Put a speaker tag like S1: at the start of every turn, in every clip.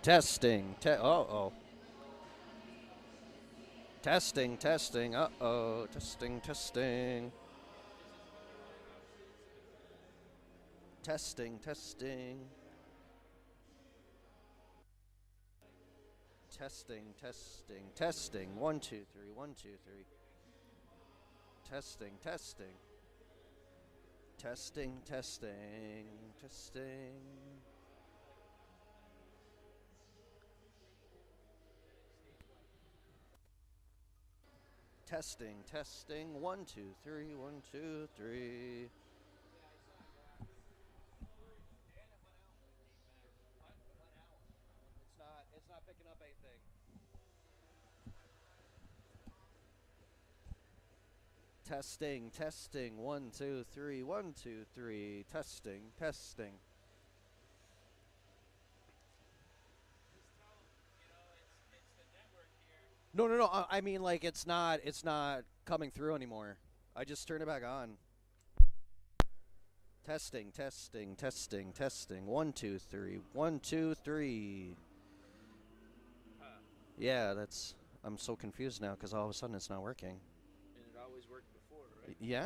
S1: Testing. Uh-oh. Testing, testing. Uh-oh. Testing, testing. Testing, testing. Testing, testing, testing. 1, 2, 3. 1, 2, 3. Testing, testing. Testing, testing, testing. Testing, testing. 1, 2, 3. 1, 2, 3. It's not picking up anything. Testing, testing. 1, 2, 3. 1, 2, 3. Testing, testing. No, no, no. I mean, like it's not coming through anymore. I just turned it back on. Testing, testing, testing, testing. 1, 2, 3. 1, 2, 3. Yeah, that's. I'm so confused now because all of a sudden it's not working.
S2: And it always worked before, right?
S1: Yeah.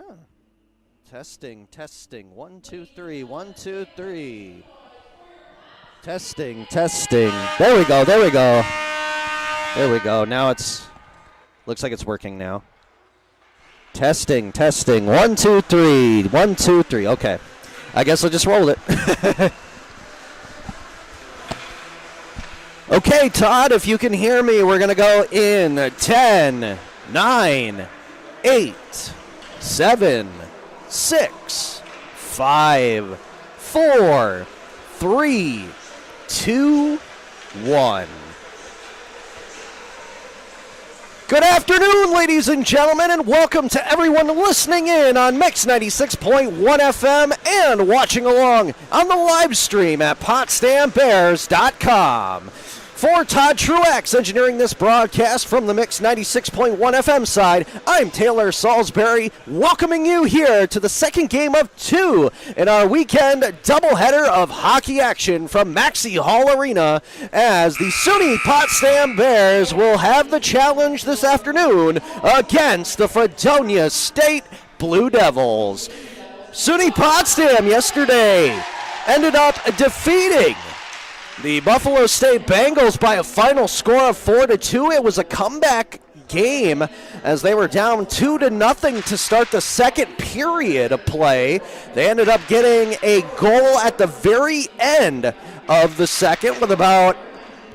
S1: Testing, testing. 1, 2, 3. 1, 2, 3. Testing, testing. There we go. There we go. There we go. Now it's. Looks like it's working now. Testing, testing. 1, 2, 3. 1, 2, 3. Okay. I guess I'll just roll it. Okay, Todd, if you can hear me, we're going to go in 10, 9, 8, 7, 6, 5, 4, 3, 2, 1. Good afternoon, ladies and gentlemen, and welcome to everyone listening in on Mix 96.1 FM and watching along on the live stream at PotsdamBears.com. For Todd Truex, engineering this broadcast from the Mix 96.1 FM side, I'm Taylor Salisbury, welcoming you here to the second game of 2 in our weekend doubleheader of hockey action from Maxey Hall Arena, as the SUNY Potsdam Bears will have the challenge this afternoon against the Fredonia State Blue Devils. SUNY Potsdam yesterday ended up defeating the Buffalo State Bengals by a final score of 4-2. It was a comeback game as they were down 2-0 to start the second period of play. They ended up getting a goal at the very end of the second with about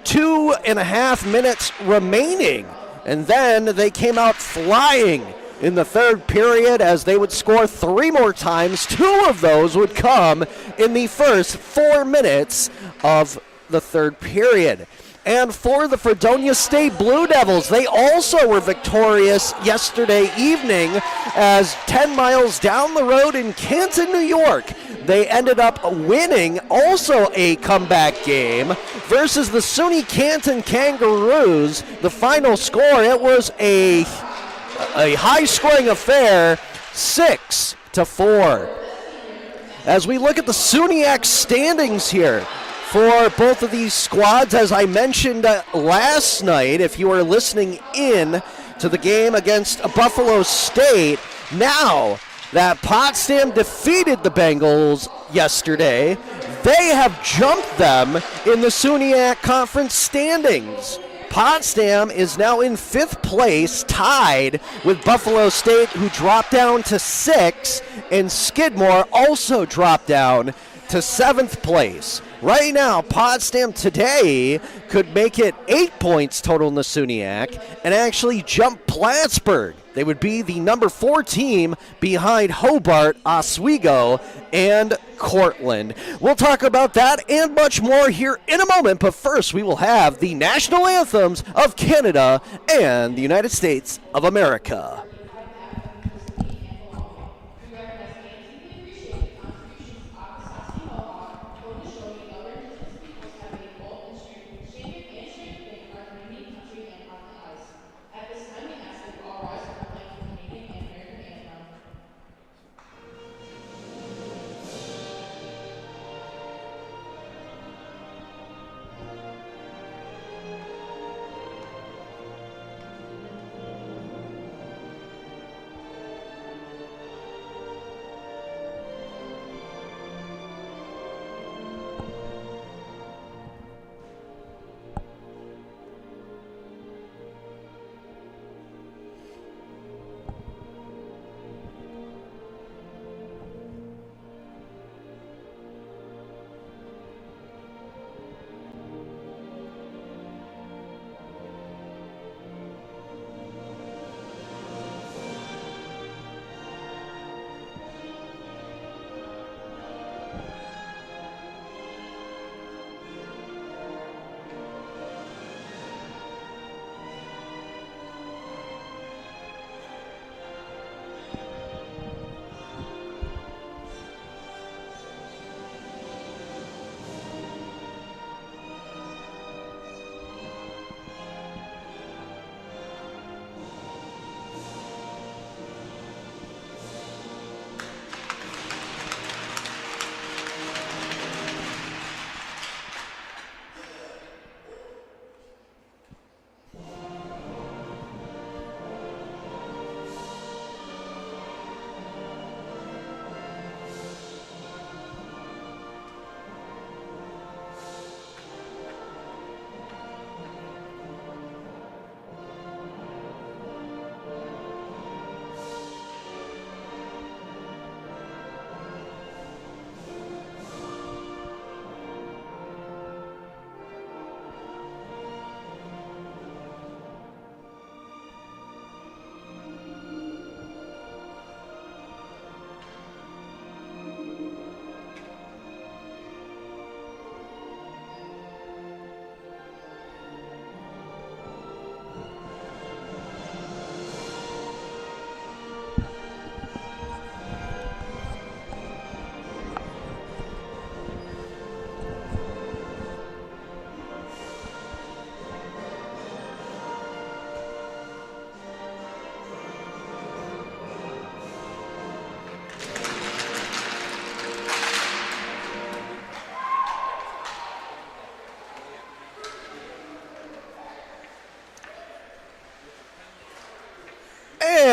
S1: 2.5 minutes remaining. And then they came out flying in the third period as they would score 3 more times. 2 of those would come in the first 4 minutes of the third period. And for the Fredonia State Blue Devils, they also were victorious yesterday evening as 10 miles down the road in Canton, New York, they ended up winning also a comeback game versus the SUNY Canton Kangaroos. The final score, it was a high-scoring affair, 6-4. As we look at the SUNYAC standings here, for both of these squads, as I mentioned last night, if you were listening in to the game against Buffalo State, now that Potsdam defeated the Bengals yesterday, they have jumped them in the SUNYAC Conference standings. Potsdam is now in 5th place, tied with Buffalo State, who dropped down to 6, and Skidmore also dropped down to 7th place. Right now, Potsdam today could make it 8 points total in the SUNYAC and actually jump Plattsburgh. They would be the number 4 team behind Hobart, Oswego, and Cortland. We'll talk about that and much more here in a moment, but first we will have the national anthems of Canada and the United States of America.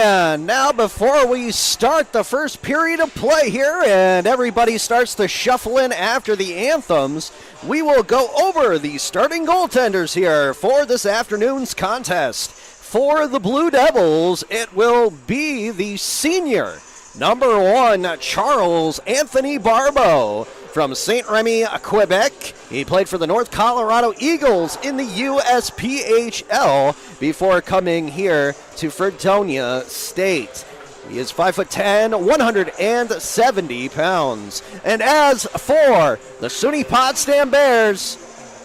S1: And now before we start the first period of play here and everybody starts to shuffle in after the anthems, we will go over the starting goaltenders here for this afternoon's contest. For the Blue Devils, it will be the senior, number 1, Charles Anthony Barbeau from St. Remy, Quebec. He played for the North Colorado Eagles in the USPHL before coming here to Fredonia State. He is 5'10", 170 pounds. And as for the SUNY Potsdam Bears,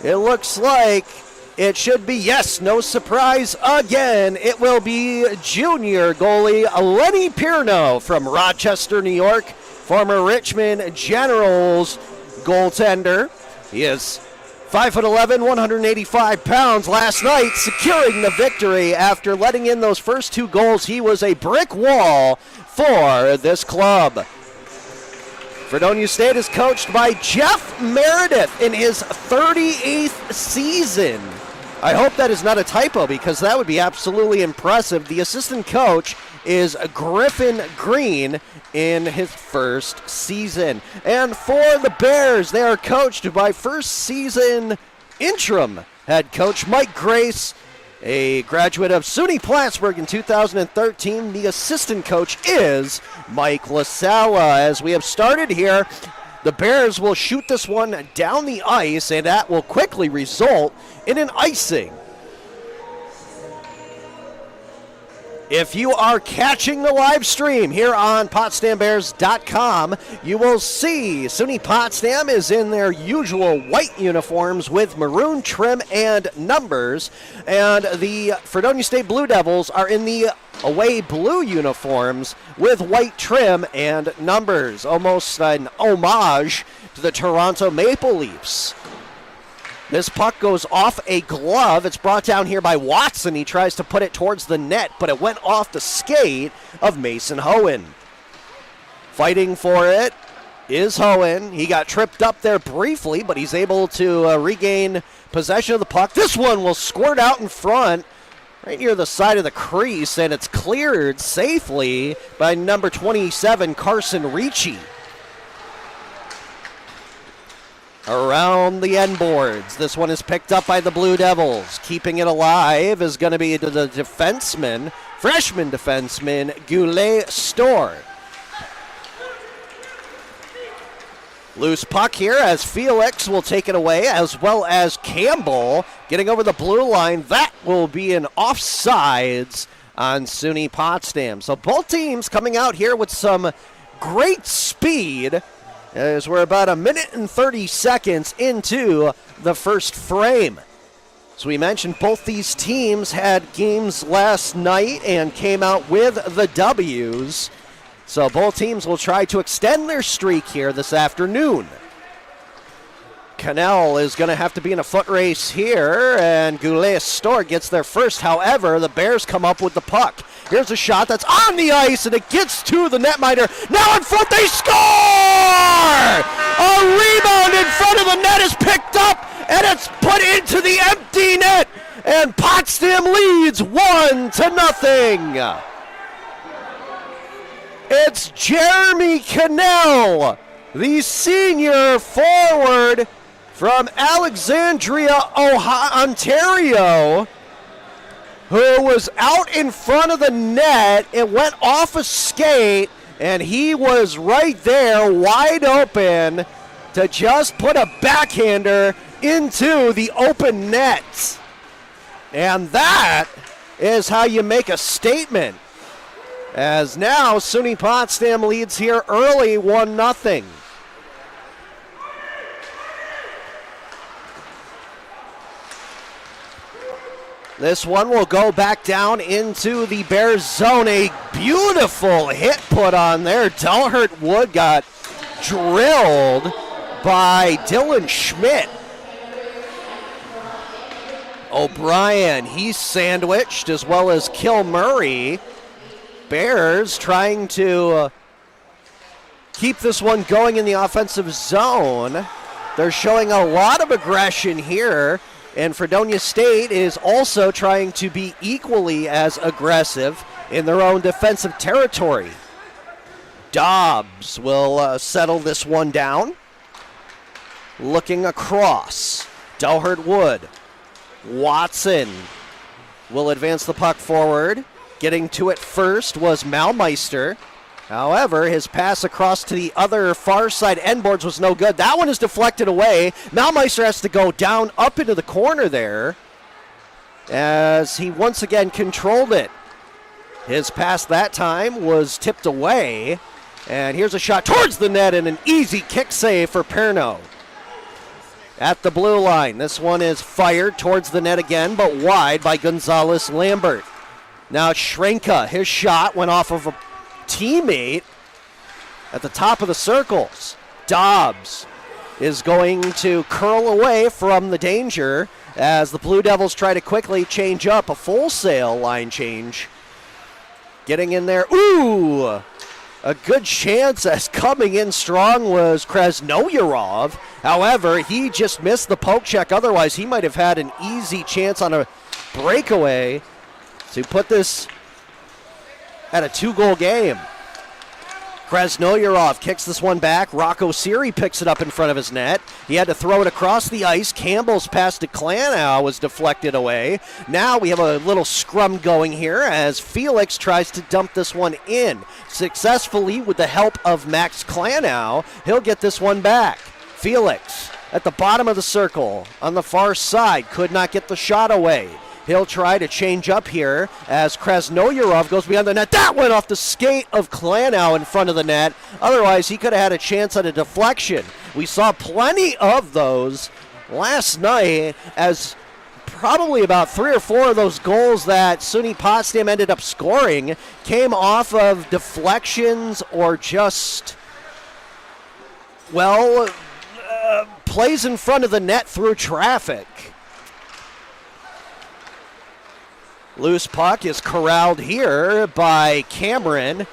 S1: it looks like it should be, yes, no surprise again. It will be junior goalie Lenny Pierno from Rochester, New York, former Richmond Generals goaltender. He is 5'11", 185 pounds. Last night, securing the victory after letting in those first 2 goals. He was a brick wall for this club. Fredonia State is coached by Jeff Meredith in his 38th season. I hope that is not a typo because that would be absolutely impressive. The assistant coach is Griffin Green in his first season. And for the Bears, they are coached by first season interim head coach Mike Grace, a graduate of SUNY Plattsburgh in 2013. The assistant coach is Mike LaSala. As we have started here, the Bears will shoot this one down the ice, and that will quickly result in an icing. If you are catching the live stream here on PotsdamBears.com, you will see SUNY Potsdam is in their usual white uniforms with maroon trim and numbers, and the Fredonia State Blue Devils are in the away blue uniforms with white trim and numbers, almost an homage to the Toronto Maple Leafs. This puck goes off a glove. It's brought down here by Watson. He tries to put it towards the net, but it went off the skate of Mason Hohen. Fighting for it is Hohen. He got tripped up there briefly, but he's able to regain possession of the puck. This one will squirt out in front, right near the side of the crease, and it's cleared safely by number 27, Carson Ricci. Around the end boards. This one is picked up by the Blue Devils. Keeping it alive is going to be the defenseman, freshman defenseman, Goulet Store. Loose puck here as Felix will take it away, as well as Campbell getting over the blue line. That will be an offsides on SUNY Potsdam. So both teams coming out here with some great speed, as we're about 1 minute and 30 seconds into the first frame. As we mentioned, both these teams had games last night and came out with the W's. So both teams will try to extend their streak here this afternoon. Cannell is going to have to be in a foot race here, and Goulet Store gets there first. However, the Bears come up with the puck. Here's a shot that's on the ice, and it gets to the netminder. Now in front, they score! A rebound in front of the net is picked up, and it's put into the empty net, and Potsdam leads 1-0. It's Jeremy Cannell, the senior forward from Alexandria, Ontario, who was out in front of the net. It went off a skate, and he was right there wide open to just put a backhander into the open net. And that is how you make a statement. As now SUNY Potsdam leads here early 1-0. This one will go back down into the Bears zone. A beautiful hit put on there. Delhurt Wood got drilled by Dylan Schmidt. O'Brien, he's sandwiched, as well as Kilmurray. Bears trying to keep this one going in the offensive zone. They're showing a lot of aggression here, and Fredonia State is also trying to be equally as aggressive. in their own defensive territory. Dobbs will settle this one down. Looking across. Delhurt Wood. Watson will advance the puck forward. Getting to it first was Malmeister. However, his pass across to the other far side end boards was no good. That one is deflected away. Malmeister has to go down up into the corner there as he once again controlled it. His pass that time was tipped away. And here's a shot towards the net and an easy kick save for Perno. At the blue line, this one is fired towards the net again, but wide by Gonzalez Lambert. Now Shrenka, his shot went off of a teammate at the top of the circles. Dobbs is going to curl away from the danger as the Blue Devils try to quickly change up a full sail line change. Getting in there. Ooh! A good chance as coming in strong was Krasnoyarov. However, he just missed the poke check. Otherwise, he might have had an easy chance on a breakaway to put this at a 2-goal game. Krasnoyarov kicks this one back. Rocco Siri picks it up in front of his net. He had to throw it across the ice. Campbell's pass to Klanow was deflected away. Now we have a little scrum going here as Felix tries to dump this one in. Successfully with the help of Max Klanow, he'll get this one back. Felix at the bottom of the circle on the far side could not get the shot away. He'll try to change up here as Krasnoyarov goes beyond the net. That went off the skate of Klanow in front of the net. Otherwise, he could have had a chance at a deflection. We saw plenty of those last night as probably about 3 or 4 of those goals that SUNY Potsdam ended up scoring came off of deflections or just, plays in front of the net through traffic. Loose puck is corralled here by Cameron.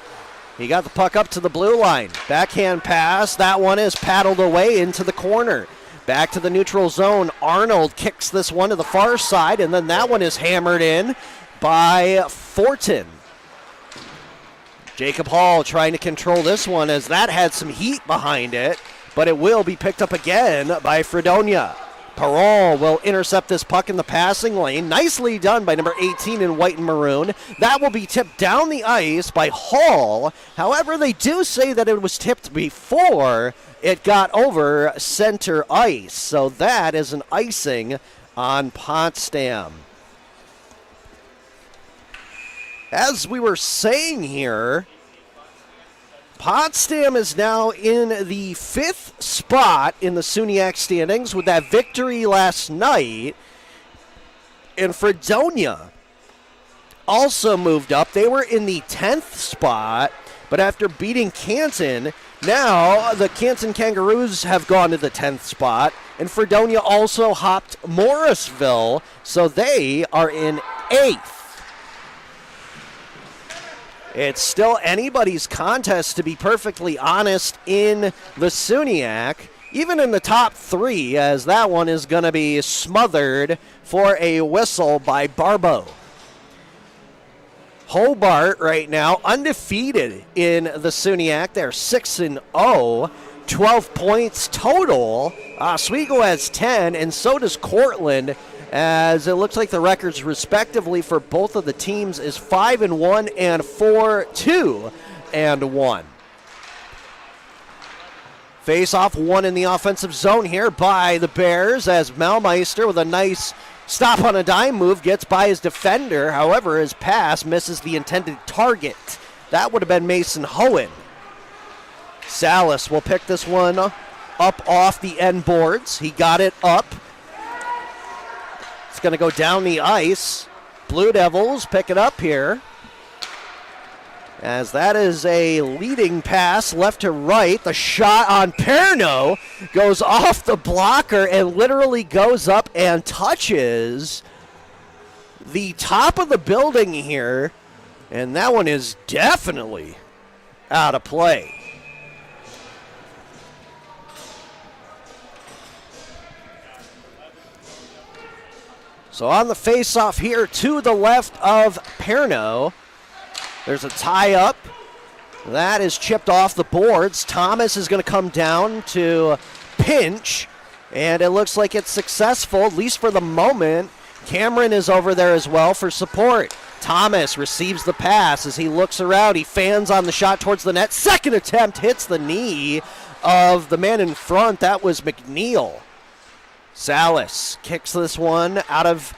S1: He got the puck up to the blue line. Backhand pass. That one is paddled away into the corner. Back to the neutral zone. Arnold kicks this one to the far side, and then that one is hammered in by Fortin. Jacob Hall trying to control this one as that had some heat behind it, but it will be picked up again by Fredonia. Perron will intercept this puck in the passing lane. Nicely done by number 18 in white and maroon. That will be tipped down the ice by Hall. However, they do say that it was tipped before it got over center ice. So that is an icing on Potsdam. As we were saying here, Potsdam is now in the 5th spot in the SUNYAC standings with that victory last night. And Fredonia also moved up. They were in the 10th spot, but after beating Canton, now the Canton Kangaroos have gone to the 10th spot, and Fredonia also hopped Morrisville, so they are in 8th. It's still anybody's contest, to be perfectly honest, in the SUNYAC, even in the top 3, as that one is going to be smothered for a whistle by Barbeau. Hobart right now undefeated in the SUNYAC. They're 6-0, 12 points total. Oswego has 10, and so does Cortland, as it looks like the records respectively for both of the teams is 5-1 and 4-2-1. Face-off one in the offensive zone here by the Bears as Malmeister with a nice stop on a dime move gets by his defender. However, his pass misses the intended target. That would have been Mason Hohen. Salas will pick this one up off the end boards. He got it up. It's going to go down the ice. Blue Devils pick it up here, as that is a leading pass left to right. The shot on Perno goes off the blocker and literally goes up and touches the top of the building here, and that one is definitely out of play. So on the face-off here to the left of Perno, There's a tie-up. That is chipped off the boards. Thomas is going to come down to pinch, and it looks like it's successful, at least for the moment. Cameron is over there as well for support. Thomas receives the pass as he looks around. He fans on the shot towards the net. Second attempt hits the knee of the man in front. That was McNeil. Salas kicks this one out of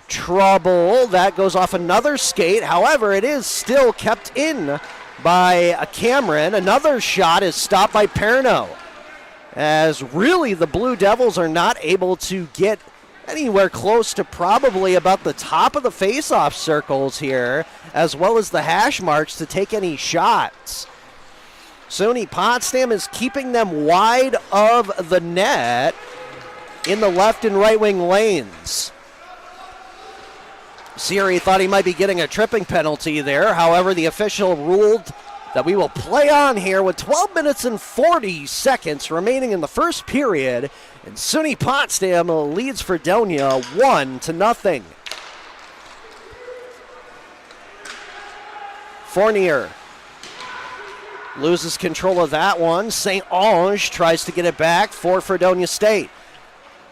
S1: trouble. That goes off another skate. However, it is still kept in by a Cameron. Another shot is stopped by Perno, as really the Blue Devils are not able to get anywhere close to probably about the top of the face-off circles here, as well as the hash marks to take any shots. SUNY Potsdam is keeping them wide of the net in the left and right wing lanes. Siri thought he might be getting a tripping penalty there. However, the official ruled that we will play on here with 12 minutes and 40 seconds remaining in the first period. And SUNY Potsdam leads Fredonia 1-0. Fournier loses control of that one. St. Ange tries to get it back for Fredonia State.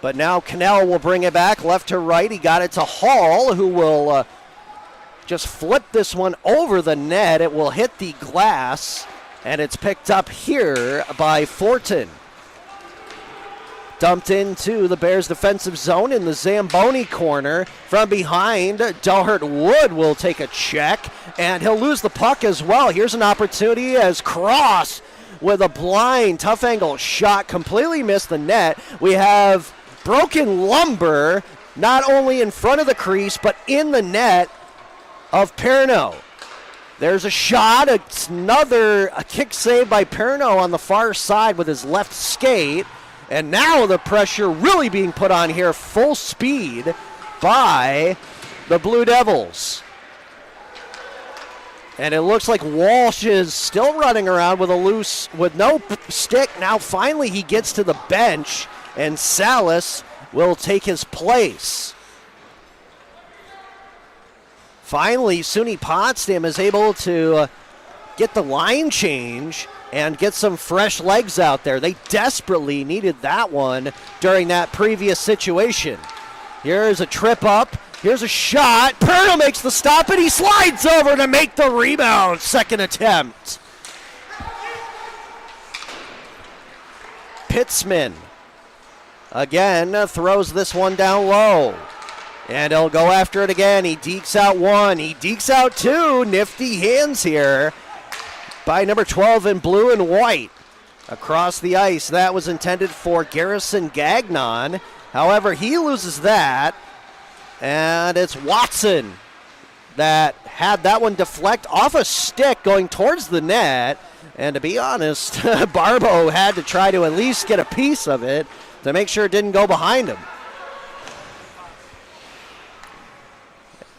S1: But now Cannell will bring it back left to right. He got it to Hall, who will just flip this one over the net. It will hit the glass, and it's picked up here by Fortin. Dumped into the Bears' defensive zone in the Zamboni corner. From behind, Delhurt Wood will take a check, and he'll lose the puck as well. Here's an opportunity as Cross with a blind, tough angle shot completely missed the net. We have broken lumber, not only in front of the crease, but in the net of Perno. There's a shot. It's a kick save by Perno on the far side with his left skate. And now the pressure really being put on here full speed by the Blue Devils. And it looks like Walsh is still running around with no stick. Now finally he gets to the bench, and Salas will take his place. Finally, SUNY Potsdam is able to get the line change and get some fresh legs out there. They desperately needed that one during that previous situation. Here's a trip up. Here's a shot. Perno makes the stop, and he slides over to make the rebound. Second attempt. Pitzman again throws this one down low. And he'll go after it again. He dekes out one. He dekes out two. Nifty hands here by number 12 in blue and white. Across the ice, that was intended for Garrison Gagnon. However, he loses that. And it's Watson that had that one deflect off a stick going towards the net. And to be honest, Barbo had to try to at least get a piece of it to make sure it didn't go behind him.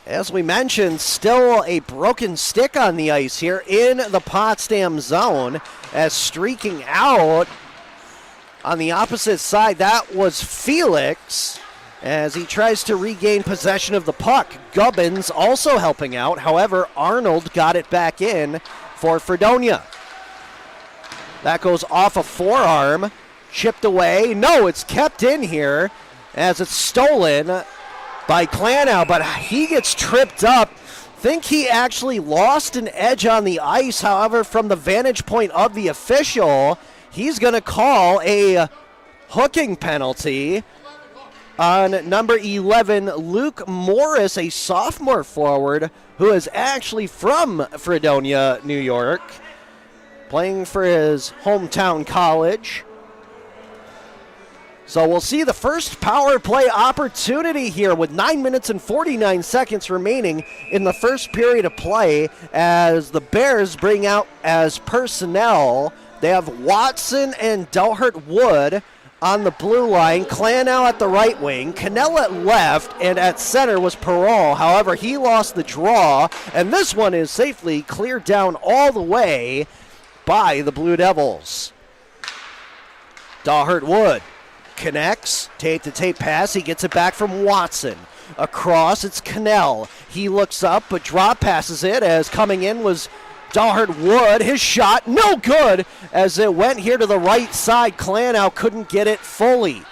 S1: As we mentioned, still a broken stick on the ice here in the Potsdam zone, as streaking out on the opposite side. That was Felix as he tries to regain possession of the puck. Gubbins also helping out. However, Arnold got it back in for Fredonia. That goes off a forearm, chipped away. No, it's kept in here as it's stolen by Clanow, but he gets tripped up. Think he actually lost an edge on the ice. However, from the vantage point of the official, he's going to call a hooking penalty on number 11, Luke Morris, a sophomore forward who is actually from Fredonia, New York, playing for his hometown college. So we'll see the first power play opportunity here with 9 minutes and 49 seconds remaining in the first period of play, as the Bears bring out as personnel. They have Watson and Delhurt Wood on the blue line, Clanow at the right wing, Cannell at left, and at center was Perron. However, he lost the draw, and this one is safely cleared down all the way by the Blue Devils. Delhurt Wood connects, tape-to-tape pass. He gets it back from Watson. Across, it's Cannell. He looks up, but drop passes it as coming in was Dalhart Wood. His shot, no good, as it went here to the right side. Klanow couldn't get it fully.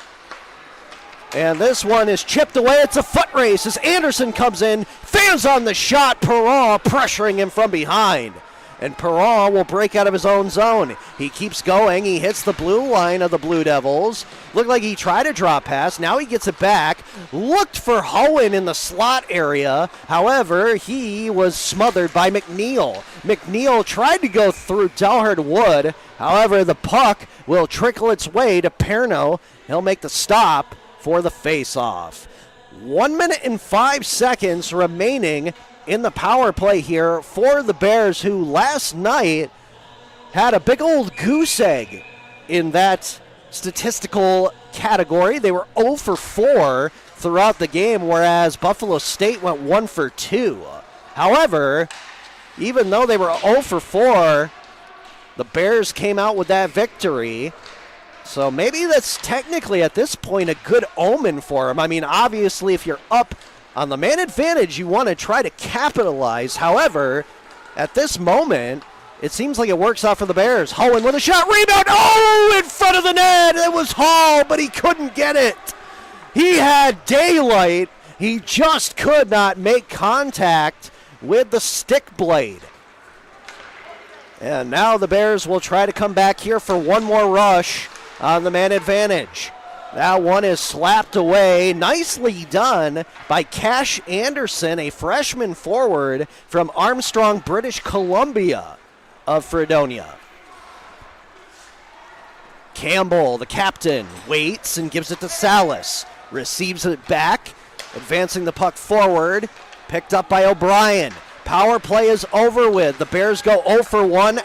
S1: And this one is chipped away. It's a foot race as Anderson comes in, fans on the shot. Perron pressuring him from behind. And Perron will break out of his own zone. He keeps going. He hits the blue line of the Blue Devils. Looked like he tried a drop pass. Now he gets it back. Looked for Hohen in the slot area. However, he was smothered by McNeil. McNeil tried to go through Dalhart Wood. However, the puck will trickle its way to Perno. He'll make the stop for the face-off. 1 minute and 5 seconds remaining in the power play here for the Bears, who last night had a big old goose egg in that statistical category. They were 0 for 4 throughout the game, whereas Buffalo State went 1 for 2. However, even though they were 0 for 4, the Bears came out with that victory. So maybe that's technically at this point a good omen for them. I mean, obviously, if you're up on the man advantage, you want to try to capitalize. However, at this moment, it seems like it works out for the Bears. Hohen with a shot, rebound, oh, in front of the net. It was Hall, but he couldn't get it. He had daylight. He just could not make contact with the stick blade. And now the Bears will try to come back here for one more rush on the man advantage. That one is slapped away. Nicely done by Cash Anderson, a freshman forward from Armstrong, British Columbia of Fredonia. Campbell, the captain, waits and gives it to Salas. Receives it back, advancing the puck forward. Picked up by O'Brien. Power play is over with. The Bears go 0 for 1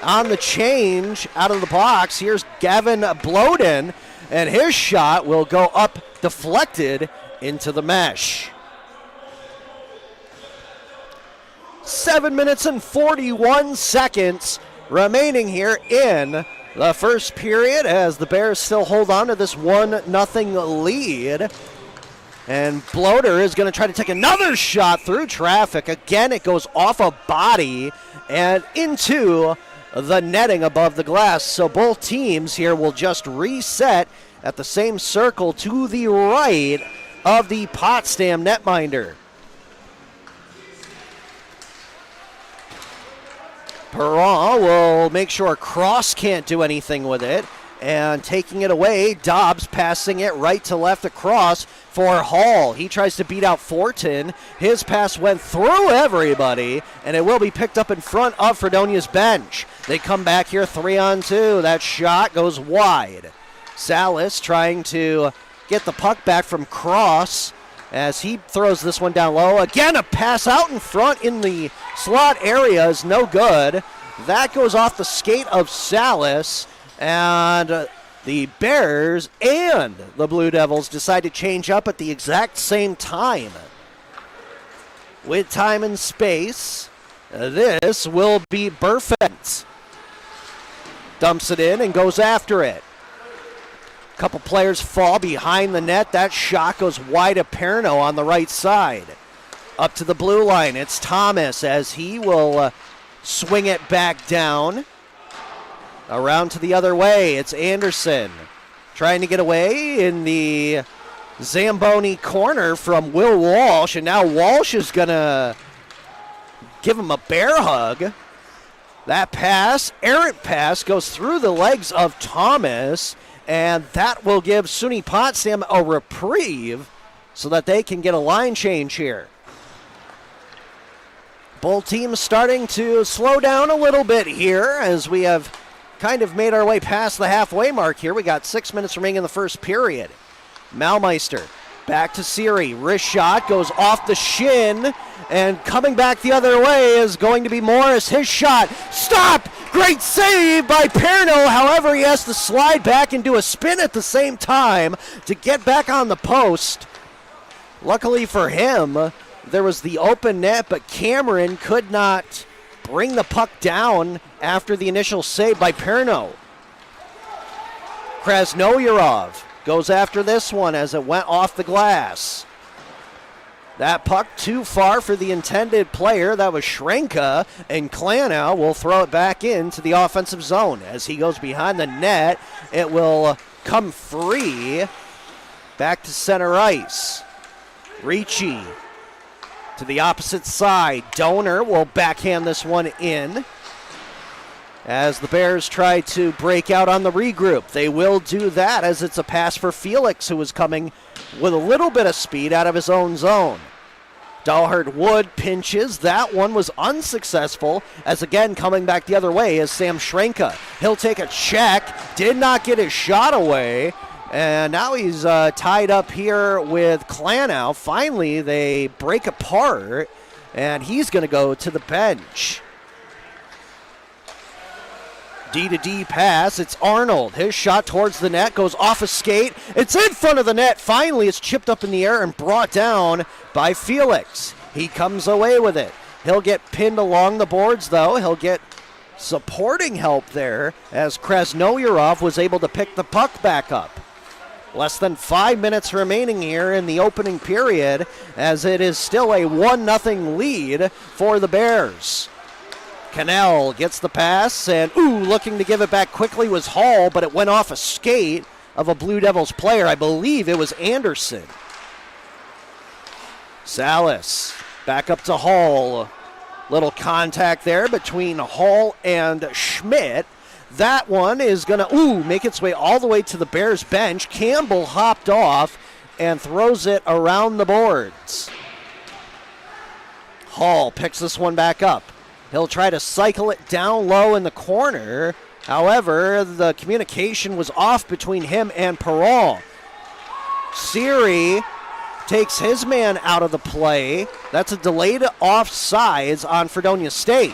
S1: on the change out of the box. Here's Gavin Bloden, and his shot will go up deflected into the mesh. 7 minutes and 41 seconds remaining here in the first period as the Bears still hold on to this 1-0 lead. And Bloder is going to try to take another shot through traffic. Again, it goes off a body and into the netting above the glass. So both teams here will just reset at the same circle to the right of the Potsdam netminder. Perron will make sure Cross can't do anything with it. And taking it away, Dobbs passing it right to left across for Hall. He tries to beat out Fortin. His pass went through everybody, and it will be picked up in front of Fredonia's bench. They come back here 3-on-2. That shot goes wide. Salas trying to get the puck back from Cross as he throws this one down low. Again, a pass out in front in the slot area is no good. That goes off the skate of Salas. And the Bears and the Blue Devils decide to change up at the exact same time. With time and space, this will be Burfent. Dumps it in and goes after it. A couple players fall behind the net. That shot goes wide of Perno on the right side. Up to the blue line, it's Thomas as he will swing it back down. Around to the other way, it's Anderson trying to get away in the Zamboni corner from Will Walsh, and now Walsh is going to give him a bear hug. That pass, errant pass, goes through the legs of Thomas, and that will give SUNY Potsdam a reprieve so that they can get a line change here. Both teams starting to slow down a little bit here as we have kind of made our way past the halfway mark here. We got 6 minutes remaining in the first period. Malmeister back to Siri. Wrist shot goes off the shin, and coming back the other way is going to be Morris. His shot, stop! Great save by Perno. However, he has to slide back and do a spin at the same time to get back on the post. Luckily for him, there was the open net, but Cameron could not bring the puck down after the initial save by Perno. Krasnoyarov goes after this one as it went off the glass. That puck too far for the intended player. That was Schrenka, and Klanow will throw it back into the offensive zone. As he goes behind the net, it will come free back to center ice. Ricci to the opposite side. Donor will backhand this one in as the Bears try to break out on the regroup. They will do that as it's a pass for Felix, who is coming with a little bit of speed out of his own zone. Dahlhard Wood pinches. That one was unsuccessful, as again coming back the other way is Sam Schrenka. He'll take a check, did not get his shot away, and now he's tied up here with Klanow. Finally, they break apart, and he's going to go to the bench. D-to-D pass. It's Arnold. His shot towards the net goes off a skate. It's in front of the net. Finally, it's chipped up in the air and brought down by Felix. He comes away with it. He'll get pinned along the boards, though. He'll get supporting help there as Krasnoyarov was able to pick the puck back up. Less than 5 minutes remaining here in the opening period, as it is still a 1-0 lead for the Bears. Cannell gets the pass, and looking to give it back quickly was Hall, but it went off a skate of a Blue Devils player. I believe it was Anderson. Salas back up to Hall. Little contact there between Hall and Schmidt. That one is going to make its way all the way to the Bears bench. Campbell hopped off and throws it around the boards. Hall picks this one back up. He'll try to cycle it down low in the corner. However, the communication was off between him and Perron. Siri takes his man out of the play. That's a delayed offsides on Fredonia State.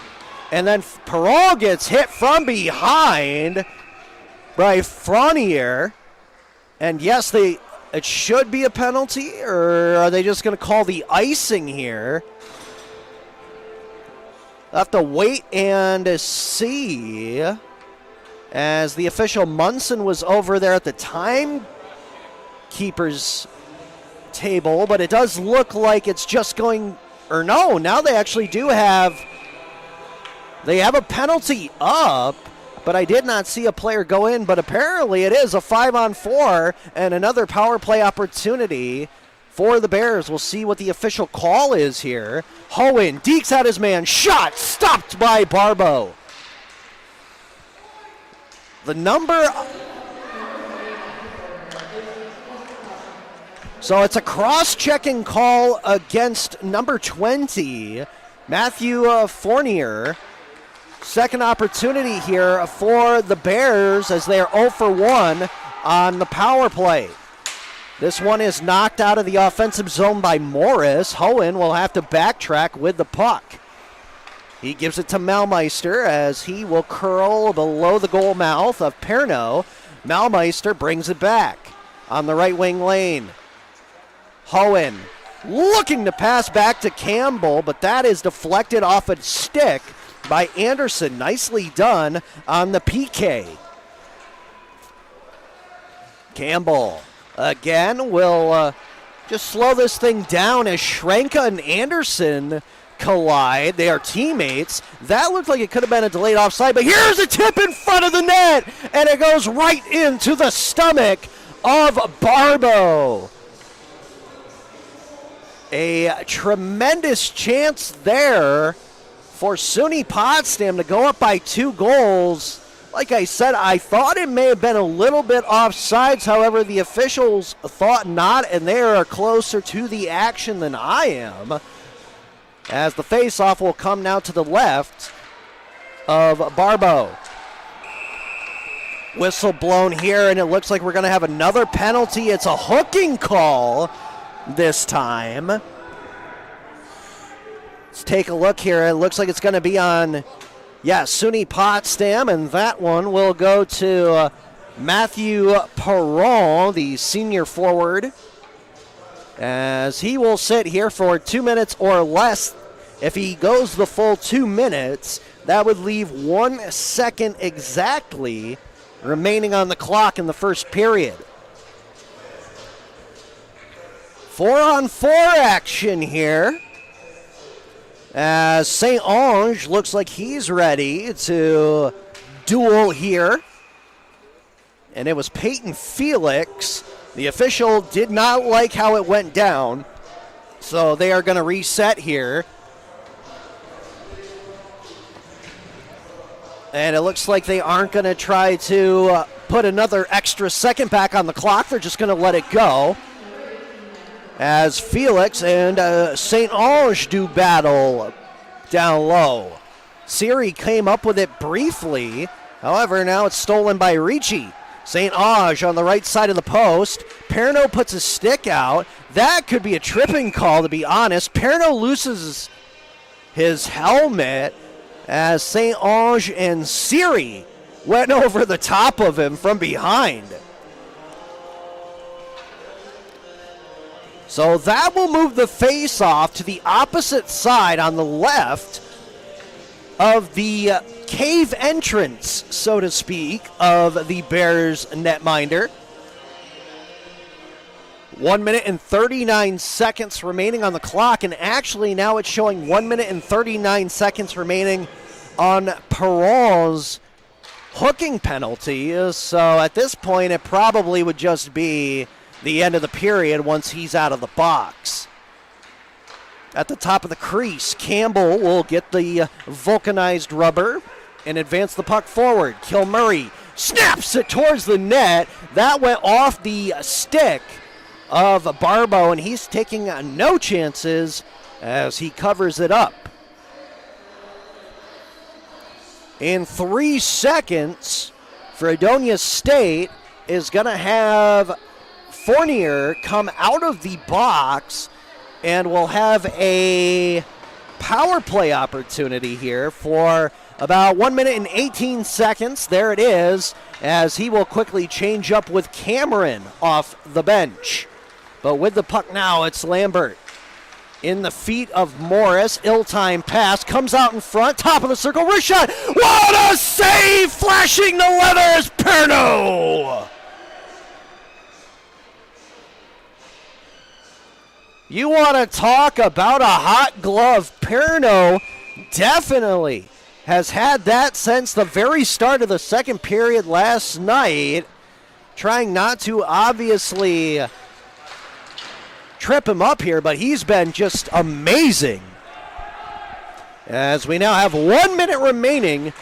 S1: And then Perron gets hit from behind by Fronier. And yes, it should be a penalty, or are they just going to call the icing here? I'll have to wait and see, as the official Munson was over there at the timekeeper's table, but it does look like it's just going, or no, now they actually do have, they have a penalty up, but I did not see a player go in, but apparently it is a 5-on-4 and another power play opportunity for the Bears. We'll see what the official call is here. Hohen dekes out his man. Shot stopped by Barbeau. The number. So it's a cross-checking call against number 20, Matthew Fournier. Second opportunity here for the Bears as they are 0 for 1 on the power play. This one is knocked out of the offensive zone by Morris. Hohen will have to backtrack with the puck. He gives it to Malmeister as he will curl below the goal mouth of Perno. Malmeister brings it back on the right wing lane. Hohen looking to pass back to Campbell, but that is deflected off a stick by Anderson. Nicely done on the PK. Campbell again will just slow this thing down as Schrenka and Anderson collide. They are teammates. That looked like it could have been a delayed offside, but here's a tip in front of the net, and it goes right into the stomach of Barbeau. A tremendous chance there for SUNY Potsdam to go up by 2 goals. Like I said, I thought it may have been a little bit offsides. However, the officials thought not, and they are closer to the action than I am, as the faceoff will come now to the left of Barbeau. Whistle blown here, and it looks like we're going to have another penalty. It's a hooking call this time. Let's take a look here. It looks like it's going to be on SUNY Potsdam, and that one will go to Matthew Perron, the senior forward, as he will sit here for 2 minutes or less. If he goes the full 2 minutes, that would leave 1 second exactly remaining on the clock in the first period. 4-on-4 action here. As St. Ange looks like he's ready to duel here. And it was Peyton Felix. The official did not like how it went down. So they are going to reset here. And it looks like they aren't going to try to put another extra second back on the clock. They're just going to let it go. As Felix and St. Ange do battle down low. Siri came up with it briefly. However, now it's stolen by Ricci. St. Ange on the right side of the post. Perno puts his stick out. That could be a tripping call, to be honest. Perno loses his helmet as St. Ange and Siri went over the top of him from behind. So that will move the face-off to the opposite side on the left of the cave entrance, so to speak, of the Bears netminder. 1 minute and 39 seconds remaining on the clock, and actually now it's showing 1 minute and 39 seconds remaining on Perron's hooking penalty. So at this point, it probably would just be the end of the period once he's out of the box. At the top of the crease, Campbell will get the vulcanized rubber and advance the puck forward. Kilmurray snaps it towards the net. That went off the stick of Barbo, and he's taking no chances as he covers it up. In 3 seconds, Fredonia State is going to have Fournier come out of the box, and we'll have a power play opportunity here for about 1 minute and 18 seconds. There it is, as he will quickly change up with Cameron off the bench. But with the puck now, it's Lambert. In the feet of Morris, ill-timed pass, comes out in front, top of the circle, wrist shot. What a save! Flashing the leathers, Perno! You want to talk about a hot glove? Perno definitely has had that since the very start of the second period last night. Trying not to obviously trip him up here, but he's been just amazing. As we now have 1 minute remaining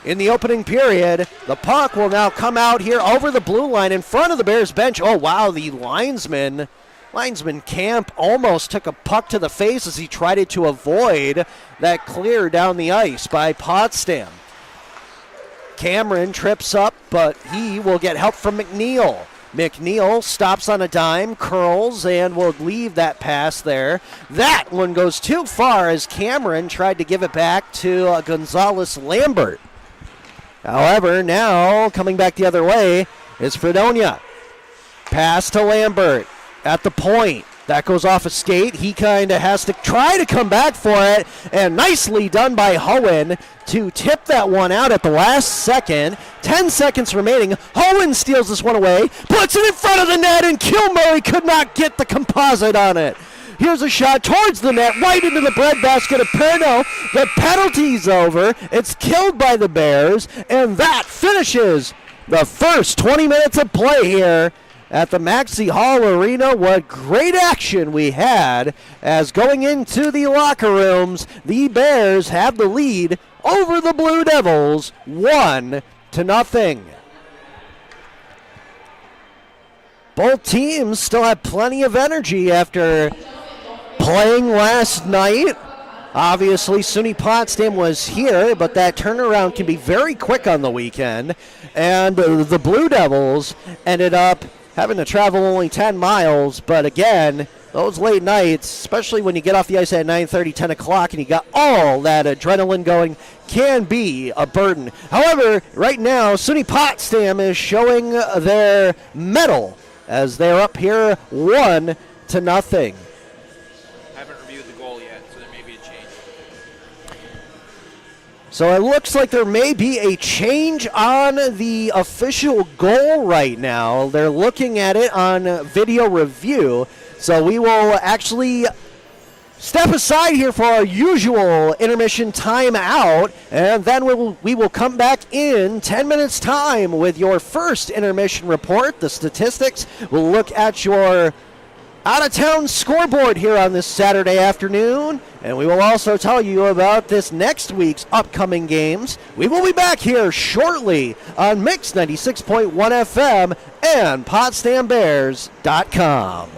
S1: in the opening period, the puck will now come out here over the blue line in front of the Bears bench. Oh, wow, the linesman Camp almost took a puck to the face as he tried to avoid that clear down the ice by Potsdam. Cameron trips up, but he will get help from McNeil. McNeil stops on a dime, curls, and will leave that pass there. That one goes too far as Cameron tried to give it back to Gonzalez Lambert. However, now coming back the other way is Fredonia. Pass to Lambert at the point. That goes off a skate. He kind of has to try to come back for it, and nicely done by Hohen to tip that one out at the last second. 10 seconds remaining. Hohen steals this one away, puts it in front of the net, and Kilmurray could not get the composite on it. Here's a shot towards the net, right into the breadbasket of Perno. The penalty's over. It's killed by the Bears, and that finishes the first 20 minutes of play here at the Maxey Hall Arena. What great action we had, as going into the locker rooms, the Bears have the lead over the Blue Devils, 1-0. Both teams still have plenty of energy after playing last night. Obviously, SUNY Potsdam was here, but that turnaround can be very quick on the weekend. And the Blue Devils ended up having to travel only 10 miles, but again, those late nights, especially when you get off the ice at 9:30, 10 o'clock, and you got all that adrenaline going, can be a burden. However, right now, SUNY Potsdam is showing their mettle as they're up here 1-0.
S2: Haven't reviewed the goal yet, so there may be a change.
S1: So it looks like there may be a change on the official goal right now. They're looking at it on video review. So we will actually step aside here for our usual intermission timeout, and then we will come back in 10 minutes time with your first intermission report. The statistics. We'll look at your out-of-town scoreboard here on this Saturday afternoon, and we will also tell you about this next week's upcoming games. We will be back here shortly on Mix 96.1 FM and PotsdamBears.com.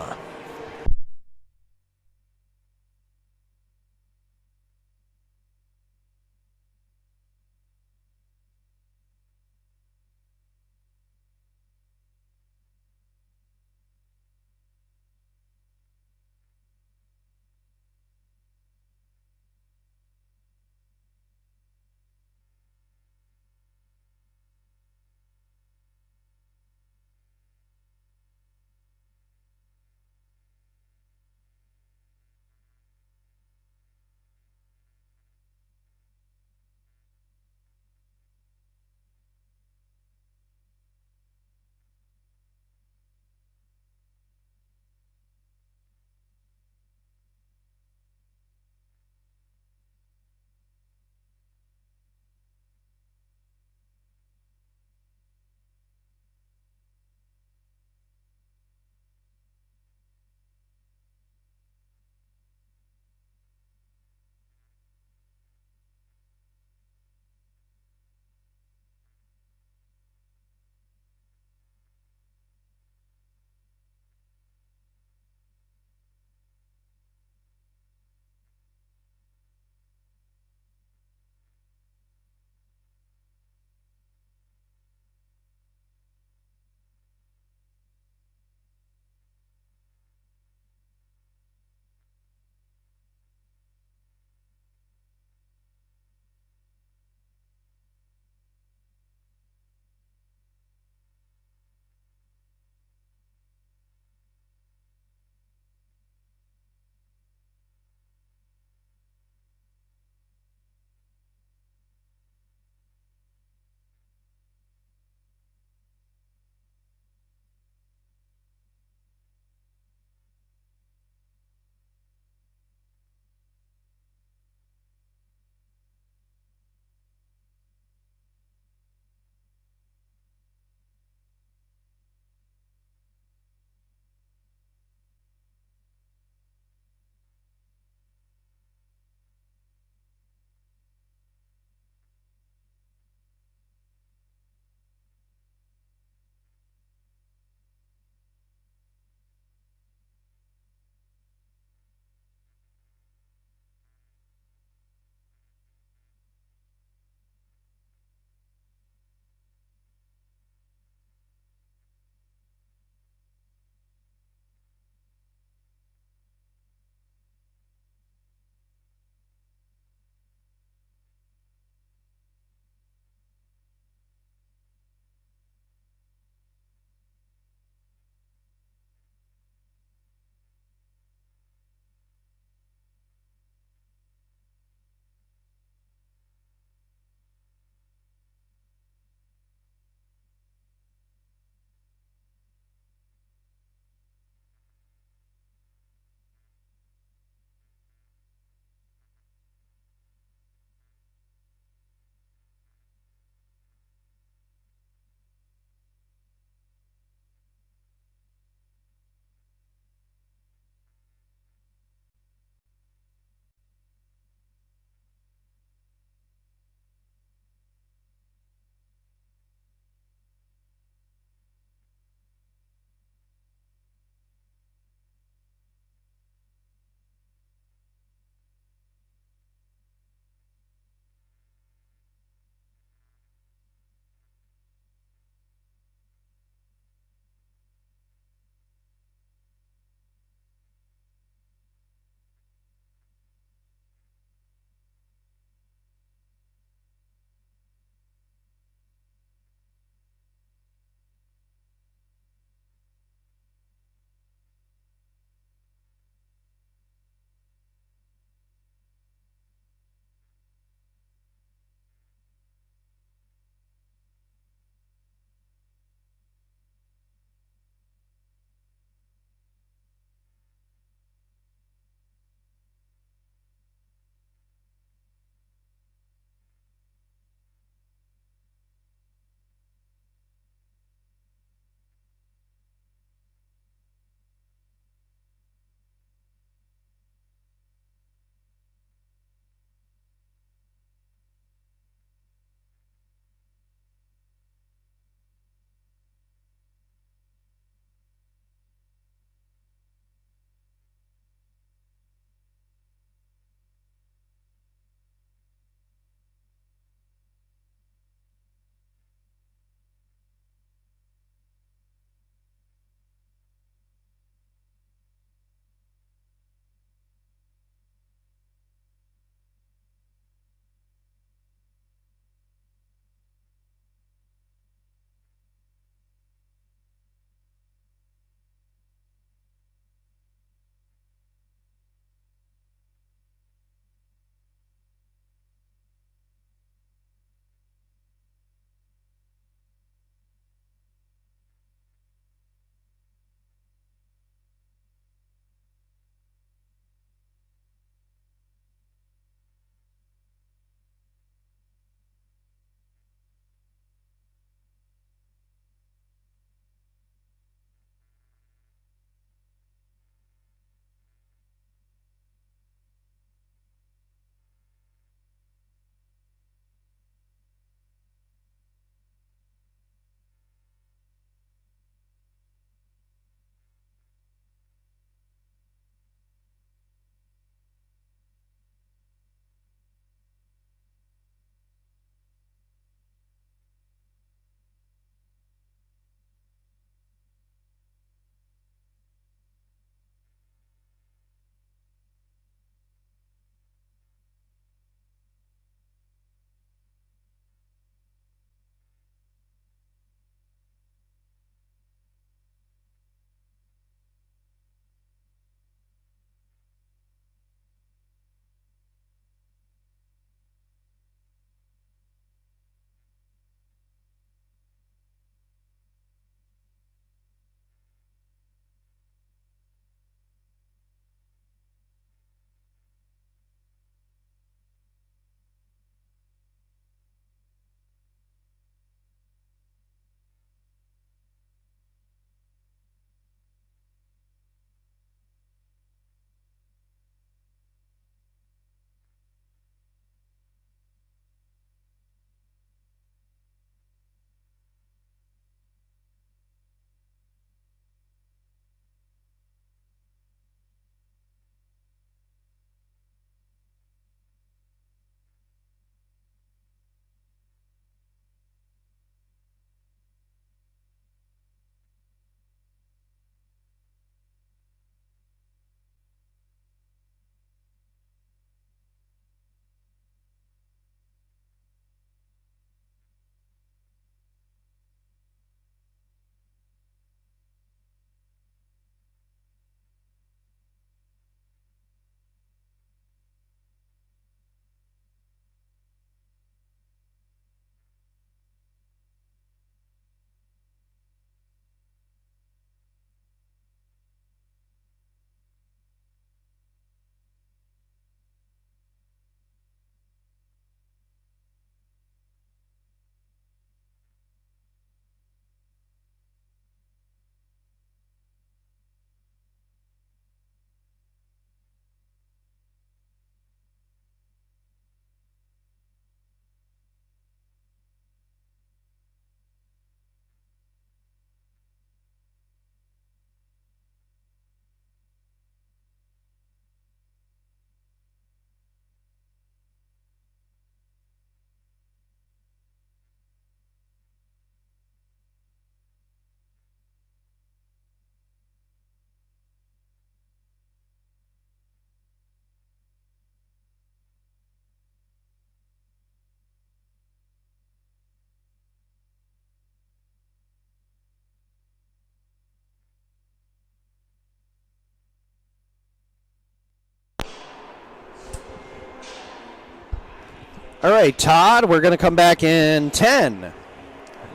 S1: All right, Todd, we're going to come back in 10,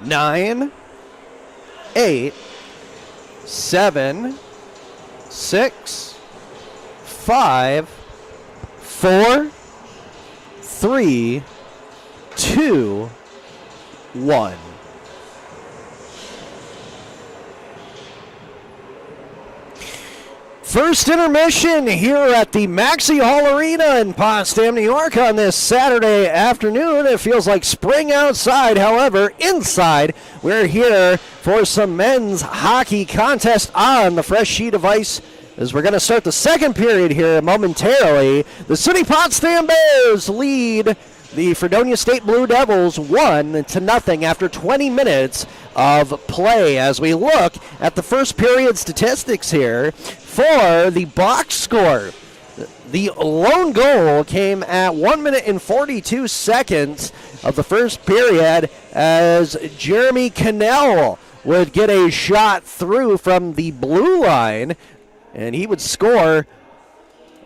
S1: 9, 8, 7, 6, 5, 4, 3, 2, 1. First intermission here at the Maxey Hall Arena in Potsdam, New York on this Saturday afternoon. It feels like spring outside. However, inside, we're here for some men's hockey contest on the fresh sheet of ice as we're going to start the second period here momentarily. The SUNY Potsdam Bears lead the Fredonia State Blue Devils 1-0 after 20 minutes of play. As we look at the first period statistics here for the box score, the lone goal came at 1 minute and 42 seconds of the first period as Jeremy Cannell would get a shot through from the blue line, and he would score.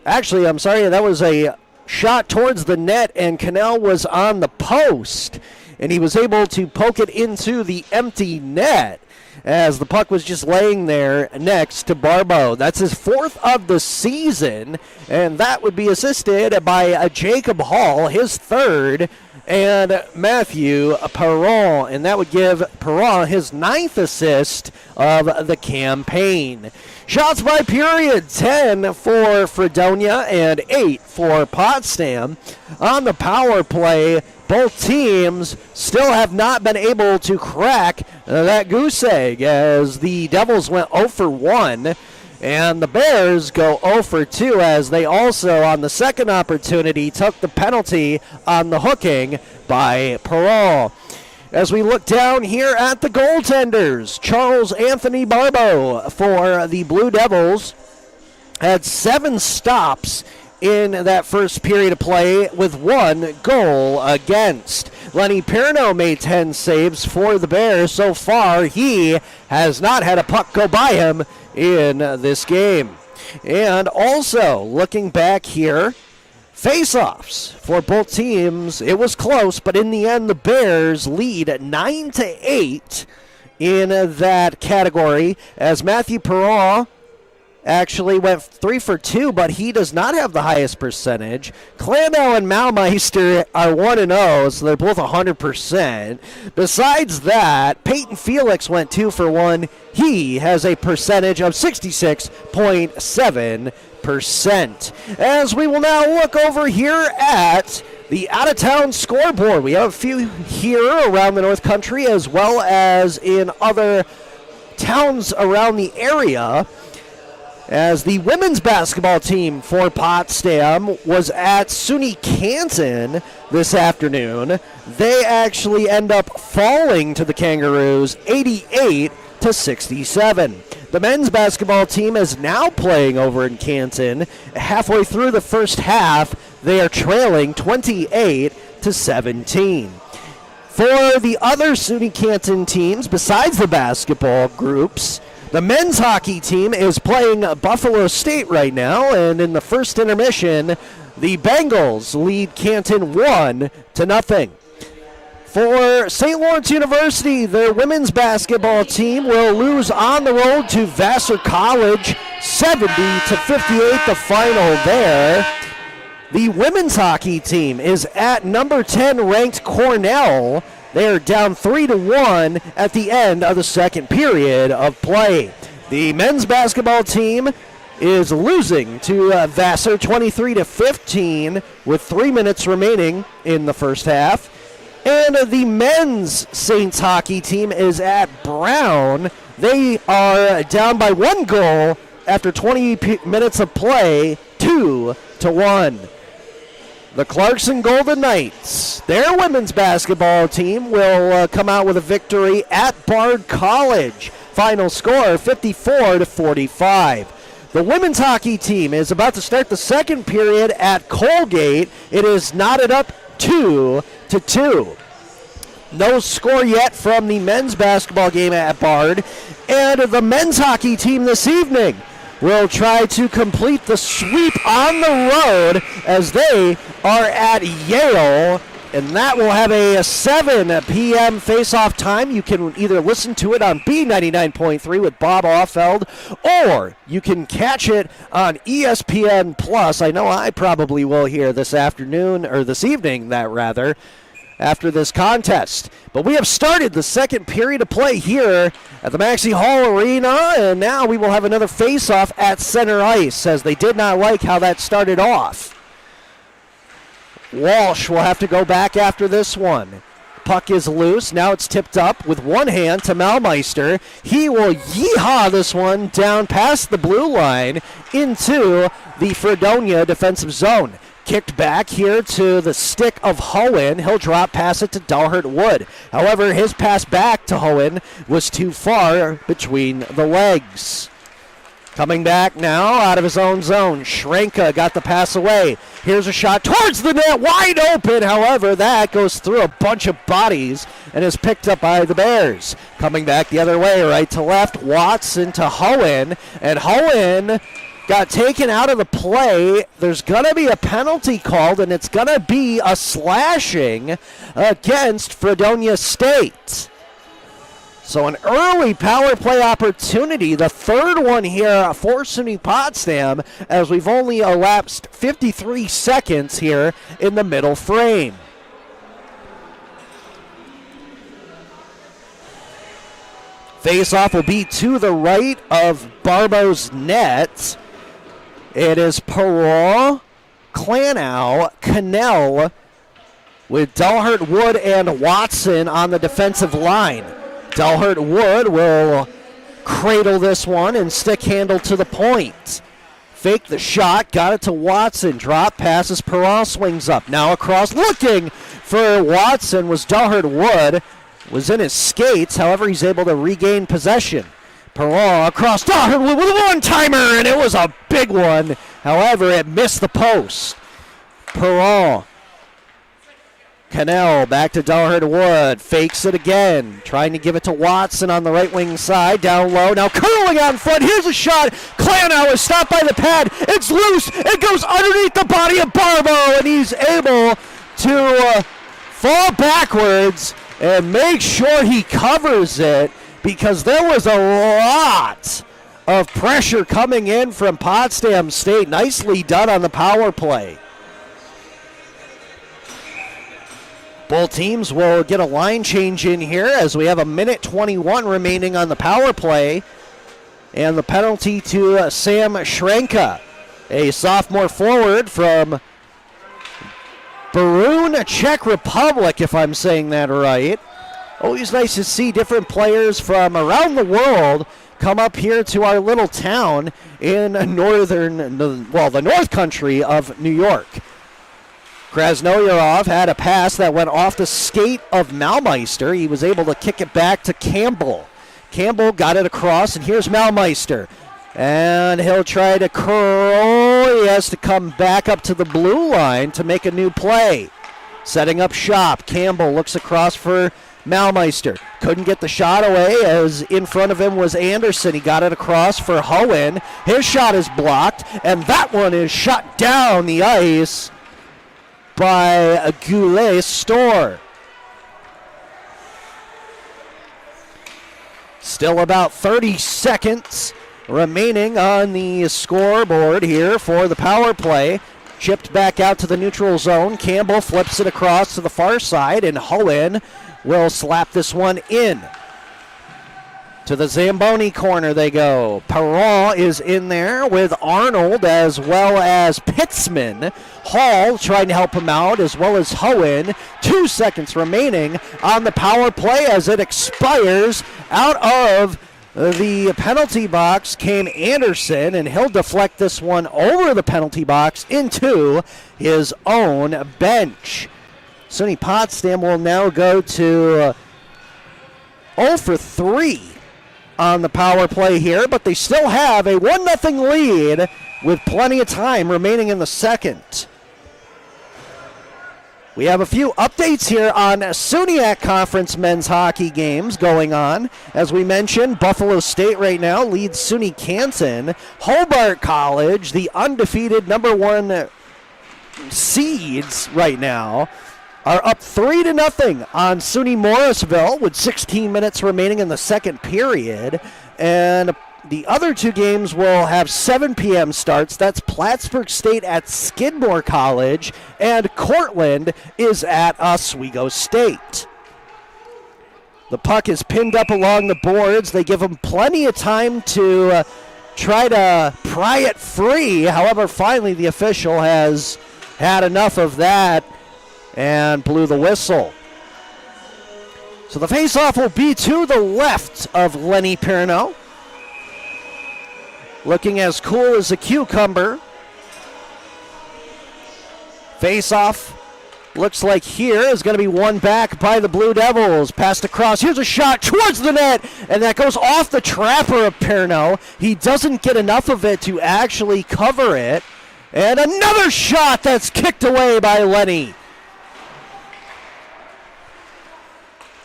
S1: Actually, I'm sorry, that was a shot towards the net, and Cannell was on the post, and he was able to poke it into the empty net as the puck was just laying there next to Barbeau. That's his fourth of the season, and that would be assisted by Jacob Hall, his third, and Matthew Perron, and that would give Perron his ninth assist of the campaign. Shots by period, 10 for Fredonia and 8 for Potsdam. On the power play, both teams still have not been able to crack that goose egg as the Devils went 0 for 1. And the Bears go 0 for 2 as they also, on the second opportunity, took the penalty on the hooking by Perron. As we look down here at the goaltenders, Charles Anthony Barbeau for the Blue Devils had 7 stops in that first period of play with 1 goal against. Lenny Perno made 10 saves for the Bears. So far, he has not had a puck go by him in this game. And also, looking back here, face-offs for both teams. It was close, but in the end, the Bears lead 9-8 in that category as Matthew Perron actually went 3 for 2, but he does not have the highest percentage. Clandau and Maumeister are 1-0, so they're both 100%. Besides that, Peyton Felix went 2 for 1. He has a percentage of 66.7%. As we will now look over here at the out-of-town scoreboard. We have a few here around the North Country as well as in other towns around the area. As the women's basketball team for Potsdam was at SUNY Canton this afternoon. They actually end up falling to the Kangaroos 88-67. The men's basketball team is now playing over in Canton. Halfway through the first half, they are trailing 28-17. For the other SUNY Canton teams, besides the basketball groups, the men's hockey team is playing Buffalo State right now, and in the first intermission, the Bengals lead Canton 1-0. For St. Lawrence University, their women's basketball team will lose on the road to Vassar College, 70-58 the final there. The women's hockey team is at number 10 ranked Cornell. They're down 3-1 at the end of the second period of play. The men's basketball team is losing to Vassar 23-15 with 3 minutes remaining in the first half. And the men's Saints hockey team is at Brown. They are down by 1 goal after 20 minutes of play, 2-1. The Clarkson Golden Knights, their women's basketball team, will come out with a victory at Bard College. Final score, 54-45. The women's hockey team is about to start the second period at Colgate. It is knotted up 2-2. No score yet from the men's basketball game at Bard. And the men's hockey team this evening will try to complete the sweep on the road as they are at Yale And that will have a 7 p.m. face-off time. You can either listen to it on B99.3 with Bob Offeld, or you can catch it on ESPN Plus. I know I probably will here this afternoon, or this evening, after this contest. But we have started the second period of play here at the Maxey Hall Arena, and now we will have another face-off at center ice, as they did not like how that started off. Walsh will have to go back after this one. Puck is loose. Now it's tipped up with one hand to Malmeister. He will yeehaw this one down past the blue line into the Fredonia defensive zone. Kicked back here to the stick of Hohen. He'll drop pass it to Dahlhurt Wood. However, his pass back to Hohen was too far between the legs. Coming back now out of his own zone. Schrenka got the pass away. Here's a shot towards the net, wide open. However, that goes through a bunch of bodies and is picked up by the Bears. Coming back the other way, right to left. Watson to Hohen, and Hohen got taken out of the play. There's going to be a penalty called, and it's going to be a slashing against Fredonia State. So an early power play opportunity, the third one here for SUNY Potsdam, as we've only elapsed 53 seconds here in the middle frame. Face-off will be to the right of Barbo's net. It is Perrault, Clanow, Cannell, with Dahlhurt, Wood, and Watson on the defensive line. Dahlhurt Wood will cradle this one and stick handle to the point. Fake the shot, got it to Watson. Drop passes, Perrault swings up. Now across, looking for Watson was Dahlhurt Wood. Was in his skates, however he's able to regain possession. Perrault across Dahlhurt Wood with a one-timer, and it was a big one. However, it missed the post. Perrault. Cannell back to Dahlhurt Wood, fakes it again, trying to give it to Watson on the right wing side, down low, now curling out in front, here's a shot, Clanow is stopped by the pad, it's loose, it goes underneath the body of Barbo, and he's able to fall backwards and make sure he covers it, because there was a lot of pressure coming in from Potsdam State. Nicely done on the power play. Both teams will get a line change in here as we have a minute 21 remaining on the power play. And the penalty to Sam Schrenka, a sophomore forward from Berun, Czech Republic, if I'm saying that right. Always nice to see different players from around the world come up here to our little town in the North Country of New York. Krasnoyarov had a pass that went off the skate of Malmeister. He was able to kick it back to Campbell. Campbell got it across, and here's Malmeister. And he'll try to curl. He has to come back up to the blue line to make a new play. Setting up shop. Campbell looks across for Malmeister. Couldn't get the shot away as in front of him was Anderson. He got it across for Hohen. His shot is blocked, and that one is shot down the ice by Goulet Store. Still about 30 seconds remaining on the scoreboard here for the power play. Chipped back out to the neutral zone. Campbell flips it across to the far side, and Hohen will slap this one in. To the Zamboni corner they go. Perrault is in there with Arnold as well as Pitzman. Hall trying to help him out as well as Hohen. 2 seconds remaining on the power play as it expires. Out of the penalty box came Anderson, and he'll deflect this one over the penalty box into his own bench. SUNY Potsdam will now go to 0 for 3 on the power play here, but they still have a 1-0 lead with plenty of time remaining in the second. We have a few updates here on SUNYAC Conference men's hockey games going on. As we mentioned, Buffalo State right now leads SUNY Canton. Hobart College, the undefeated number 1 seeds right now, are up 3-0 on SUNY Morrisville with 16 minutes remaining in the second period. And the other two games will have 7 p.m. starts. That's Plattsburgh State at Skidmore College, and Cortland is at Oswego State. The puck is pinned up along the boards. They give them plenty of time to try to pry it free. However, finally the official has had enough of that and blew the whistle. So the faceoff will be to the left of Lenny Perno. Looking as cool as a cucumber. Faceoff looks like here is going to be won back by the Blue Devils. Passed across. Here's a shot towards the net, and that goes off the trapper of Perno. He doesn't get enough of it to actually cover it. And another shot that's kicked away by Lenny.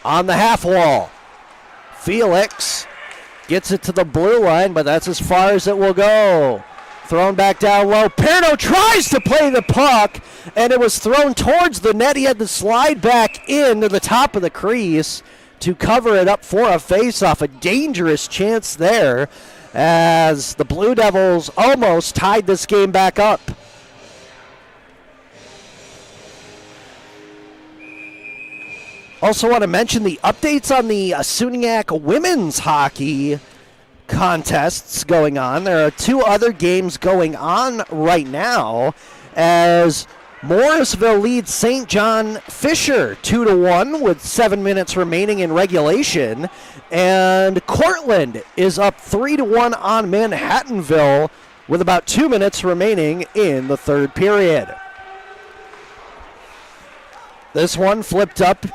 S1: On the half wall, Felix gets it to the blue line, but that's as far as it will go. Thrown back down low. Perno tries to play the puck, and it was thrown towards the net. He had to slide back in to the top of the crease to cover it up for a faceoff. A dangerous chance there as the Blue Devils almost tied this game back up. Also want to mention the updates on the SUNYAC women's hockey contests going on. There are 2 other games going on right now as Morrisville leads St. John Fisher 2-1 with 7 minutes remaining in regulation, and Cortland is up 3-1 on Manhattanville with about 2 minutes remaining in the third period. This one flipped up.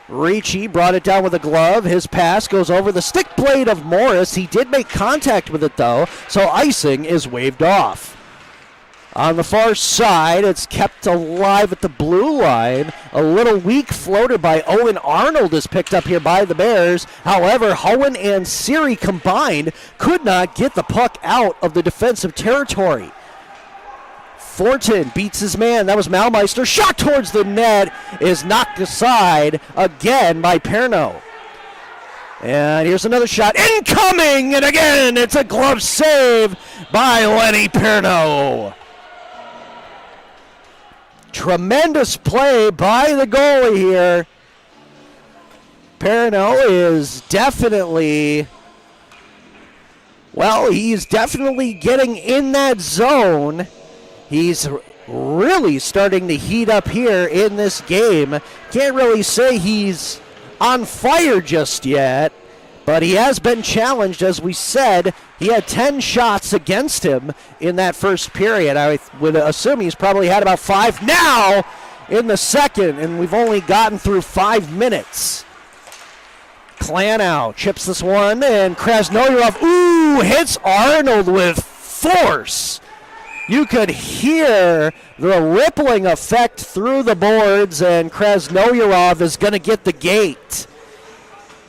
S1: Ricci brought it down with a glove. His pass goes over the stick blade of Morris. He did make contact with it, though, so icing is waved off. On the far side, it's kept alive at the blue line. A little weak floater by Owen Arnold is picked up here by the Bears. However, Hohen and Siri combined could not get the puck out of the defensive territory. Fortin beats his man. That was Malmeister. Shot towards the net is knocked aside again by Perno. And here's another shot. Incoming! And again, it's a glove save by Lenny Perno. Tremendous play by the goalie here. Perno is definitely, he's definitely getting in that zone. He's really starting to heat up here in this game. Can't really say he's on fire just yet, but he has been challenged. As we said, he had 10 shots against him in that first period. I would assume he's probably had about 5 now in the second, and we've only gotten through 5 minutes. Klanow chips this one, and Krasnoyarov, hits Arnold with force. You could hear the rippling effect through the boards, and Krasnoyarov is going to get the gate.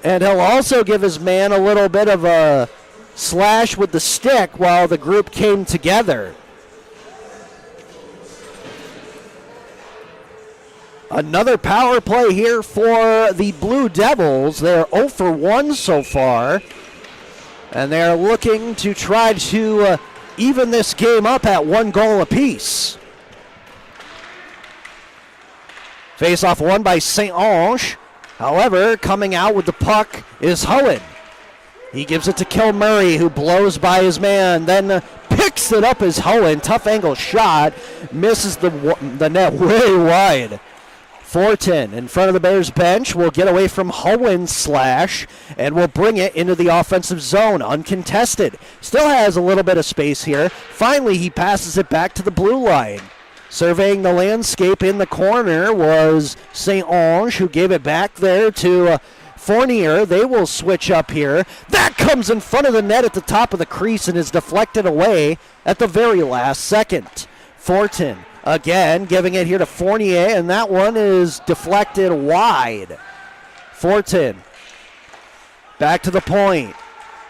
S1: And he'll also give his man a little bit of a slash with the stick while the group came together. Another power play here for the Blue Devils. They're 0 for 1 so far, and they're looking to try to even this game up at 1 goal apiece. Face-off won by St. Ange. However, coming out with the puck is Hohen. He gives it to Kilmurray, who blows by his man, then picks it up as Hohen. Tough angle shot, misses the net way wide. Fortin in front of the Bears bench will get away from Hohen's slash and will bring it into the offensive zone uncontested. Still has a little bit of space here. Finally, he passes it back to the blue line. Surveying the landscape in the corner was St. Ange, who gave it back there to Fournier. They will switch up here. That comes in front of the net at the top of the crease and is deflected away at the very last second. Fortin again giving it here to Fournier, and that one is deflected wide. Fortin back to the point.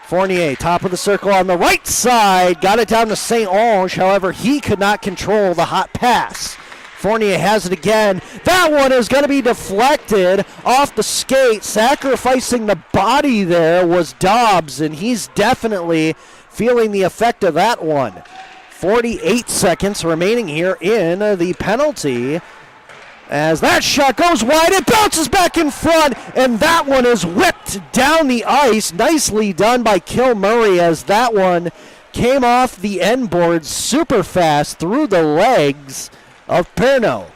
S1: Fournier, top of the circle on the right side, got it down to St. Ange. However, he could not control the hot pass. Fredonia has it again. That one is going to be deflected off the skate. Sacrificing the body there was Dobbs, and he's definitely feeling the effect of that one. 48 seconds remaining here in the penalty. As that shot goes wide, it bounces back in front, and that one is whipped down the ice. Nicely done by Kilmurray, as that one came off the end board super fast through the legs of Perno.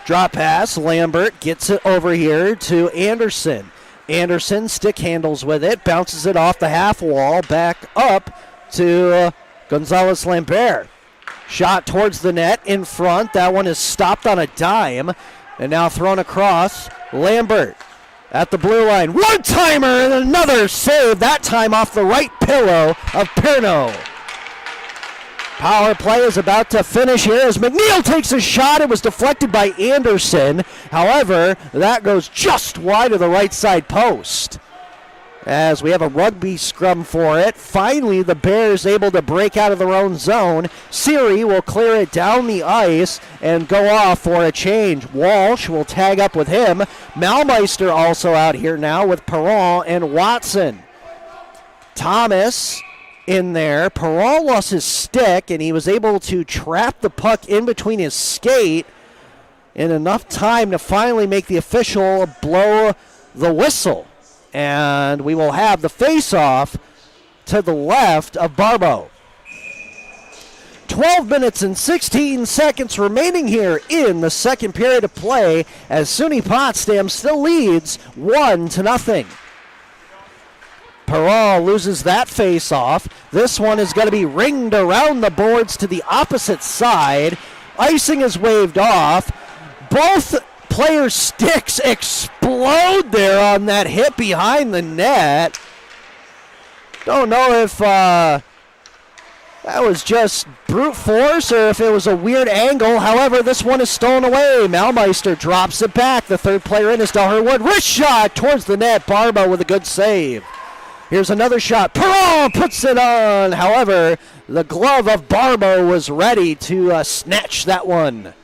S1: Drop pass, Lambert gets it over here to Anderson. Anderson stick handles with it, bounces it off the half wall, back up to Gonzalez Lambert. Shot towards the net in front. That one is stopped on a dime and now thrown across. Lambert at the blue line. One-timer and another save, that time off the right pillow of Perno. Power play is about to finish here as McNeil takes a shot. It was deflected by Anderson. However, that goes just wide of the right side post. As we have a rugby scrum for it. Finally, the Bears able to break out of their own zone. Siri will clear it down the ice and go off for a change. Walsh will tag up with him. Malmeister also out here now with Perron and Watson. Thomas in there. Perron lost his stick, and he was able to trap the puck in between his skate in enough time to finally make the official blow the whistle. And we will have the face-off to the left of Barbeau. 12 minutes and 16 seconds remaining here in the second period of play as SUNY Potsdam still leads 1-0. Perrault loses that face-off. This one is going to be ringed around the boards to the opposite side. Icing is waved off. Both players' sticks explode there on that hit behind the net. Don't know if that was just brute force or if it was a weird angle. However, this one is stolen away. Malmeister drops it back. The third player in is Delherwood. Wrist shot towards the net. Barbeau with a good save. Here's another shot. Perrault puts it on. However, the glove of Barbeau was ready to snatch that one.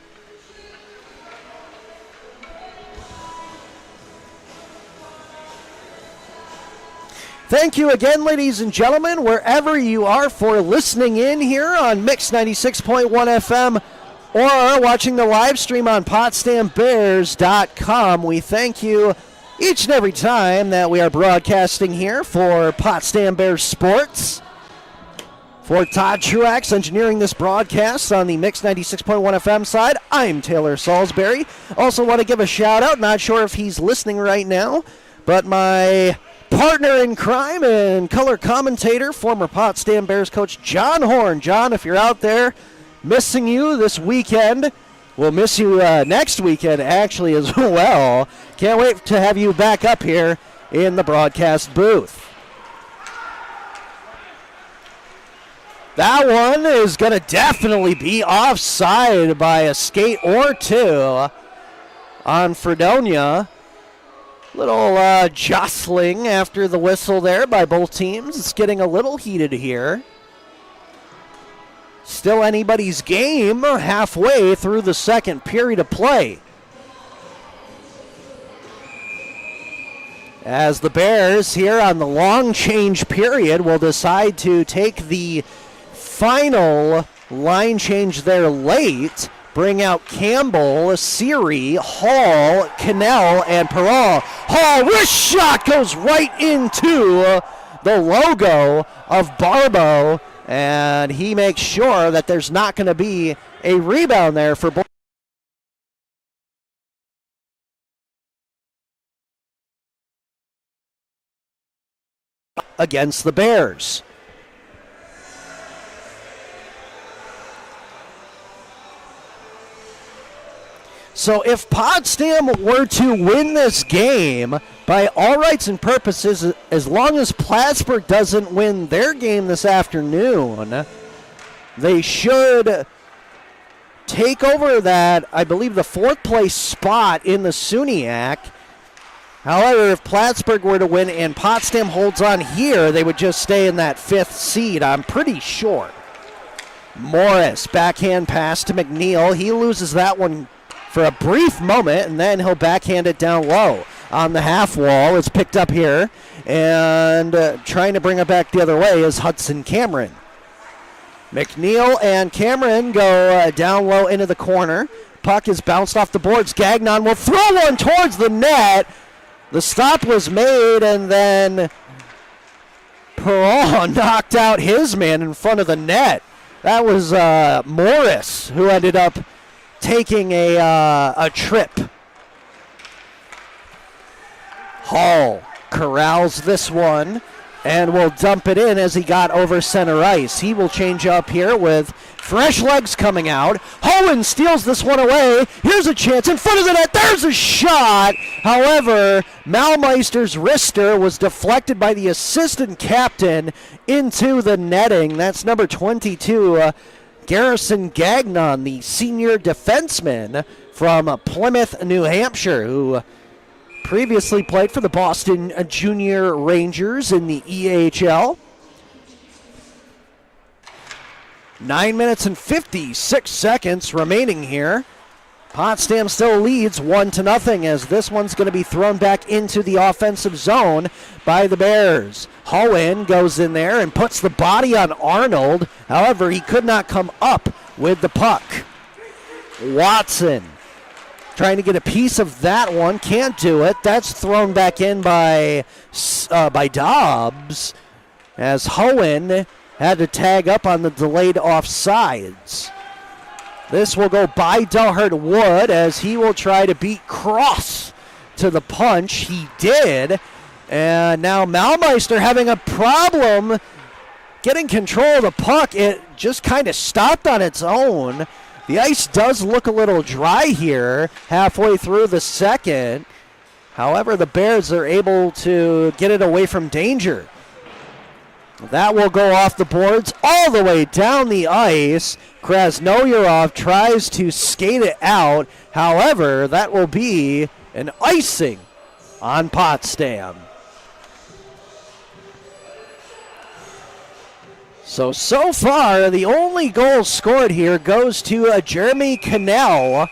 S1: Thank you again, ladies and gentlemen, wherever you are, for listening in here on Mix 96.1 FM or watching the live stream on PotsdamBears.com. We thank you each and every time that we are broadcasting here for Potsdam Bears Sports. For Todd Truax engineering this broadcast on the Mix 96.1 FM side, I'm Taylor Salisbury. Also want to give a shout out, not sure if he's listening right now, but my partner in crime and color commentator, former Potsdam Bears coach John Horn. John, if you're out there, missing you this weekend. We'll miss you next weekend, actually, as well. Can't wait to have you back up here in the broadcast booth. That one is going to definitely be offside by a skate or two on Fredonia. Little jostling after the whistle there by both teams. It's getting a little heated here. Still anybody's game halfway through the second period of play. As the Bears here on the long change period will decide to take the final line change there late. Bring out Campbell, Siri, Hall, Cannell, and Perrault. Hall, wrist shot goes right into the logo of Barbeau, and he makes sure that there's not going to be a rebound there for against the Bears. So if Potsdam were to win this game, by all rights and purposes, as long as Plattsburgh doesn't win their game this afternoon, they should take over that, I believe, the fourth place spot in the SUNYAC. However, if Plattsburgh were to win and Potsdam holds on here, they would just stay in that fifth seed, I'm pretty sure. Morris, backhand pass to McNeil. He loses that one for a brief moment, and then he'll backhand it down low on the half wall. It's picked up here, and trying to bring it back the other way is Hudson Cameron. McNeil and Cameron go down low into the corner. Puck is bounced off the boards. Gagnon will throw one towards the net. The stop was made, and then Perron knocked out his man in front of the net. That was Morris, who ended up taking a trip. Hall corrals this one and will dump it in as he got over center ice. He will change up here with fresh legs coming out. Hohen steals this one away. Here's a chance in front of the net. There's a shot. However, Malmeister's wrister was deflected by the assistant captain into the netting. That's number 22, Garrison Gagnon, the senior defenseman from Plymouth, New Hampshire, who previously played for the Boston Junior Rangers in the EHL. 9 minutes and 56 seconds remaining here. Potsdam still leads 1-0 as this one's going to be thrown back into the offensive zone by the Bears. Hohen goes in there and puts the body on Arnold. However, he could not come up with the puck. Watson trying to get a piece of that one. Can't do it. That's thrown back in by Dobbs as Hohen had to tag up on the delayed offsides. This will go by Delhart Wood as he will try to beat Cross to the punch. He did. And now Malmeister having a problem getting control of the puck. It just kind of stopped on its own. The ice does look a little dry here halfway through the second. However, the Bears are able to get it away from danger. That will go off the boards all the way down the ice. Krasnoyarov tries to skate it out. However, that will be an icing on Potsdam. So far, the only goal scored here goes to Jeremy Cannell.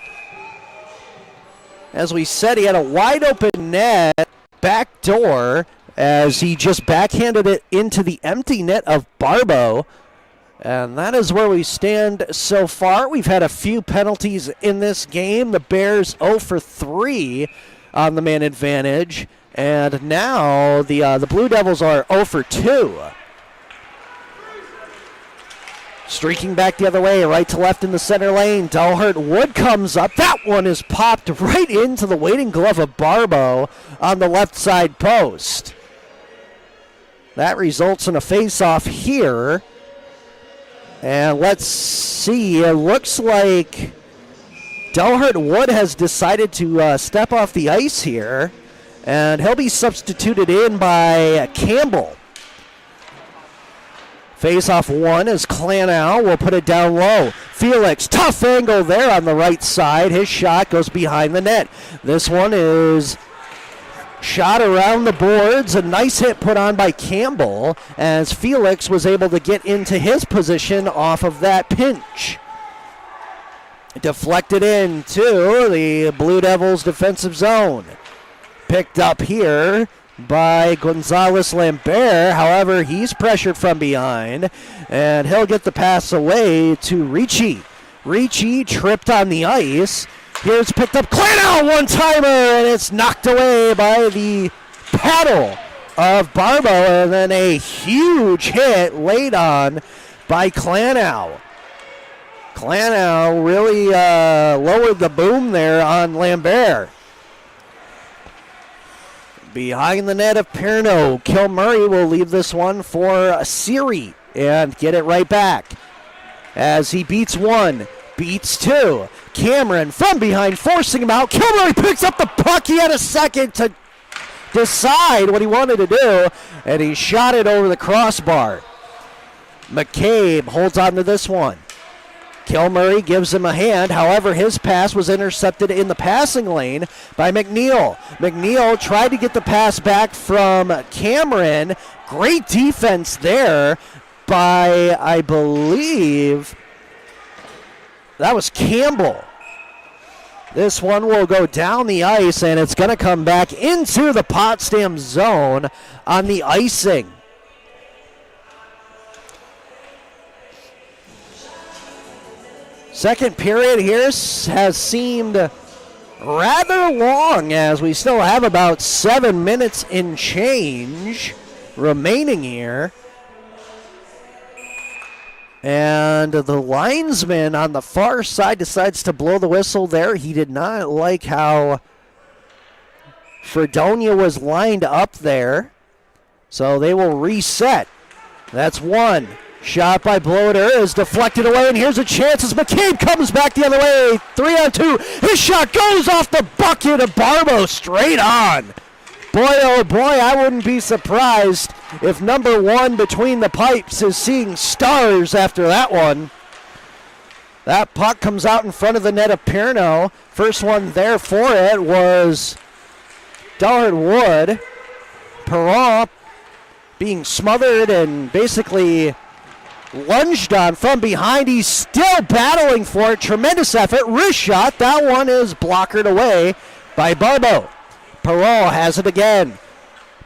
S1: As we said, he had a wide open net back door as he just backhanded it into the empty net of Barbeau. And that is where we stand so far. We've had a few penalties in this game. The Bears 0 for 3 on the man advantage. And now the Blue Devils are 0 for 2. Streaking back the other way, right to left in the center lane. Delhart Wood comes up. That one is popped right into the waiting glove of Barbeau on the left side post. That results in a face-off here. And let's see. It looks like Delhart Wood has decided to step off the ice here. And he'll be substituted in by Campbell. Face-off one as Clanow will put it down low. Felix, tough angle there on the right side. His shot goes behind the net. This one is shot around the boards. A nice hit put on by Campbell as Felix was able to get into his position off of that pinch. Deflected into the Blue Devils defensive zone. Picked up here by Gonzalez Lambert. However, he's pressured from behind, and he'll get the pass away to Ricci. Ricci tripped on the ice. Here's picked up Clanow, one-timer, and it's knocked away by the paddle of Barbeau, and then a huge hit laid on by Clanow. Clanow really lowered the boom there on Lambert. Behind the net of Perno, Kilmurray will leave this one for Siri and get it right back. As he beats one, beats two. Cameron from behind forcing him out. Kilmurray picks up the puck. He had a second to decide what he wanted to do, and he shot it over the crossbar. McCabe holds on to this one. Kilmurray gives him a hand. However, his pass was intercepted in the passing lane by McNeil. McNeil tried to get the pass back from Cameron. Great defense there by, I believe, That was Campbell. This one will go down the ice, and it's going to come back into the Potsdam zone on the icing. Second period here has seemed rather long, as we still have about 7 minutes in change remaining here. And the linesman on the far side decides to blow the whistle there. He did not like how Fredonia was lined up there. So they will reset. That's one. Shot by Bloder is deflected away, and here's a chance as McCabe comes back the other way. 3-on-2. His shot goes off the bucket of Barbo straight on. Boy, oh boy, I wouldn't be surprised if number one between the pipes is seeing stars after that one. That puck comes out in front of the net of Perno. First one there for it was Dart Wood. Perron being smothered and basically lunged on from behind. He's still battling for it. Tremendous effort. Wrist shot. That one is blockered away by Barbo. Perrault has it again.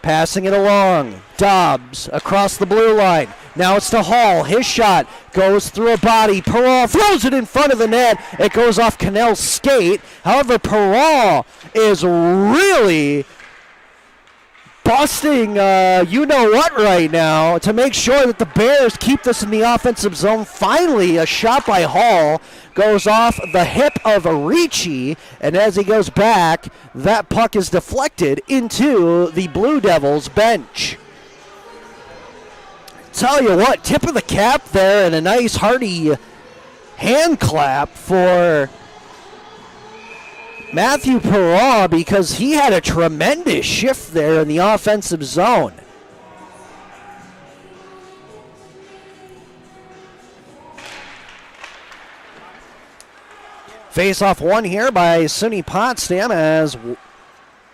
S1: Passing it along. Dobbs across the blue line. Now it's to Hall. His shot goes through a body. Perrault throws it in front of the net. It goes off Cannell's skate. However, Perrault is really busting you-know-what right now to make sure that the Bears keep this in the offensive zone. Finally, a shot by Hall goes off the hip of Ricci, and as he goes back, that puck is deflected into the Blue Devils bench. Tell you what, tip of the cap there and a nice hearty hand clap for Matthew Perrault, because he had a tremendous shift there in the offensive zone. Face-off one here by SUNY Potsdam, as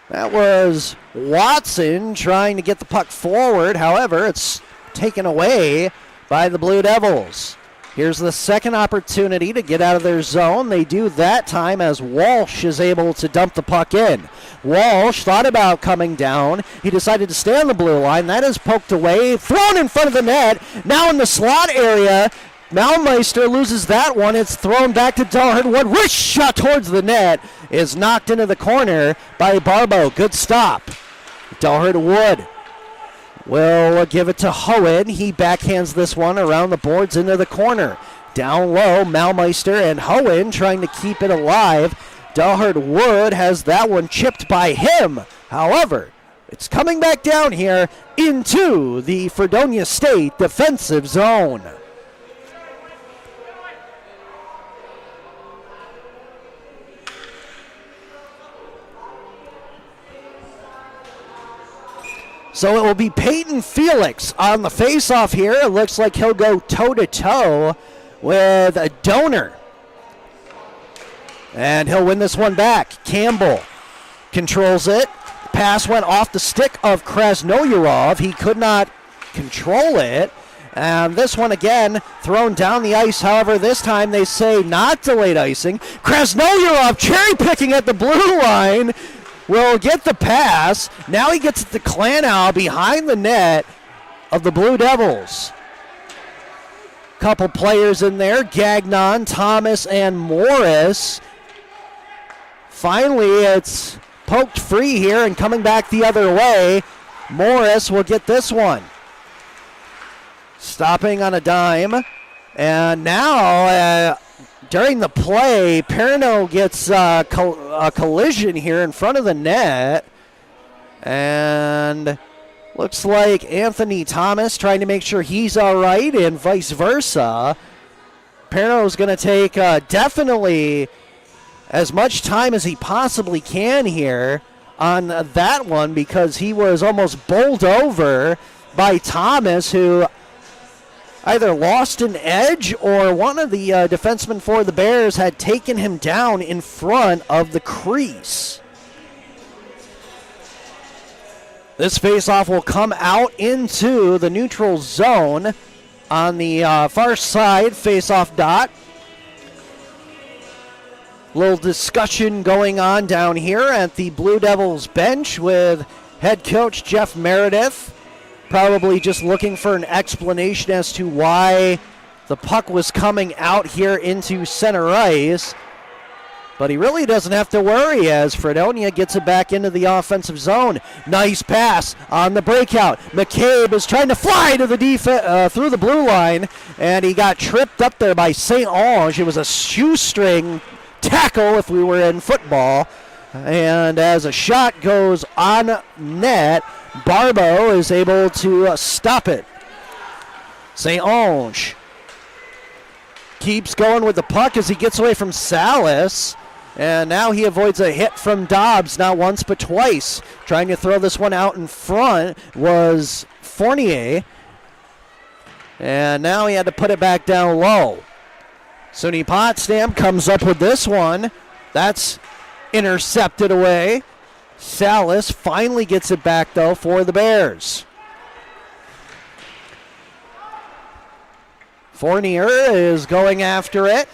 S1: that was Watson trying to get the puck forward. However, it's taken away by the Blue Devils. Here's the second opportunity to get out of their zone. They do that time as Walsh is able to dump the puck in. Walsh thought about coming down. He decided to stay on the blue line. That is poked away, thrown in front of the net. Now in the slot area, Malmeister loses that one. It's thrown back to Dallard Wood. Wrist shot towards the net is knocked into the corner by Barbo. Good stop. Dallard Wood will give it to Hohen. He backhands this one around the boards into the corner. Down low, Malmeister and Hohen trying to keep it alive. Dallard Wood has that one chipped by him. However, it's coming back down here into the Fredonia State defensive zone. So it will be Peyton Felix on the face-off here. It looks like he'll go toe-to-toe with a Donor. And he'll win this one back. Campbell controls it. Pass went off the stick of Krasnoyarov. He could not control it. And this one again thrown down the ice. However, this time they say not delayed icing. Krasnoyarov cherry-picking at the blue line. Will get the pass. Now he gets it to Klanow behind the net of the Blue Devils. Couple players in there, Gagnon, Thomas, and Morris. Finally, it's poked free here and coming back the other way. Morris will get this one. Stopping on a dime. And now, during the play, Perno gets a collision here in front of the net. And looks like Anthony Thomas trying to make sure he's all right and vice versa. Perno's going to take definitely as much time as he possibly can here on that one, because he was almost bowled over by Thomas, who either lost an edge or one of the defensemen for the Bears had taken him down in front of the crease. This faceoff will come out into the neutral zone on the far side faceoff dot. Little discussion going on down here at the Blue Devils bench with head coach Jeff Meredith. Probably just looking for an explanation as to why the puck was coming out here into center ice. But he really doesn't have to worry as Fredonia gets it back into the offensive zone. Nice pass on the breakout. McCabe is trying to fly to the through the blue line, and he got tripped up there by St. Ange. It was a shoestring tackle if we were in football. And as a shot goes on net, Barbeau is able to stop it. St. Ange keeps going with the puck as he gets away from Salas. And now he avoids a hit from Dobbs, not once but twice. Trying to throw this one out in front was Fournier. And now he had to put it back down low. SUNY Potsdam comes up with this one. That's intercepted away. Salas finally gets it back, though, for the Bears. Fournier is going after it.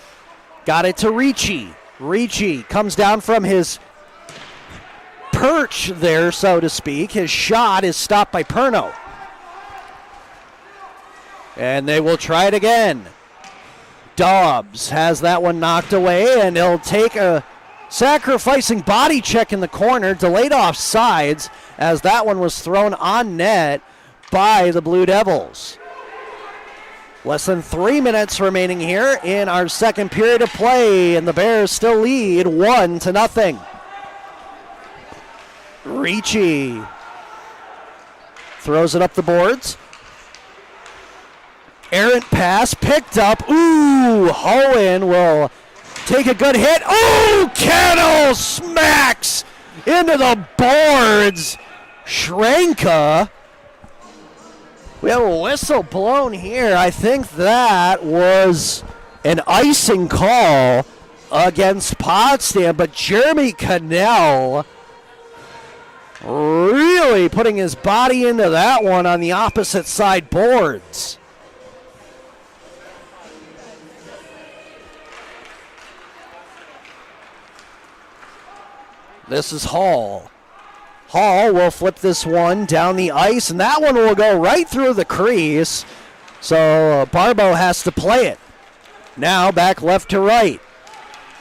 S1: Got it to Ricci. Ricci comes down from his perch there, so to speak. His shot is stopped by Perno. And they will try it again. Dobbs has that one knocked away, and he'll take a sacrificing body check in the corner, delayed off sides, as that one was thrown on net by the Blue Devils. Less than 3 minutes remaining here in our second period of play, and the Bears still lead 1-0. Ricci throws it up the boards. Errant pass picked up. Ooh, Hohen will take a good hit. Oh, Kennel smacks into the boards. Schrenka. We have a whistle blown here. I think that was an icing call against Potsdam, but Jeremy Cannell really putting his body into that one on the opposite side boards. This is Hall. Hall will flip this one down the ice, and that one will go right through the crease. So Barbeau has to play it. Now back left to right.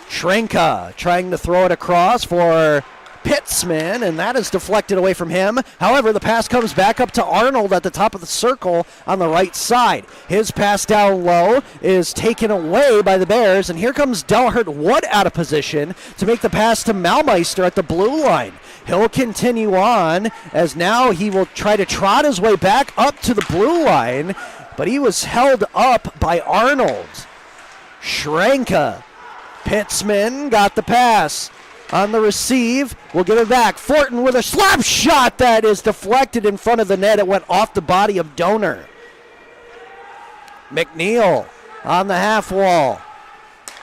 S1: Schrenka trying to throw it across for Pitzman, and that is deflected away from him. However, the pass comes back up to Arnold at the top of the circle on the right side. His pass down low is taken away by the Bears, and here comes Delhurt Wood out of position to make the pass to Malmeister at the blue line. He'll continue on as now he will try to trot his way back up to the blue line, but he was held up by Arnold. Schrenka. Pitzman got the pass. On the receive, we'll give it back. Fortin with a slap shot that is deflected in front of the net. It went off the body of Donor. McNeil on the half wall.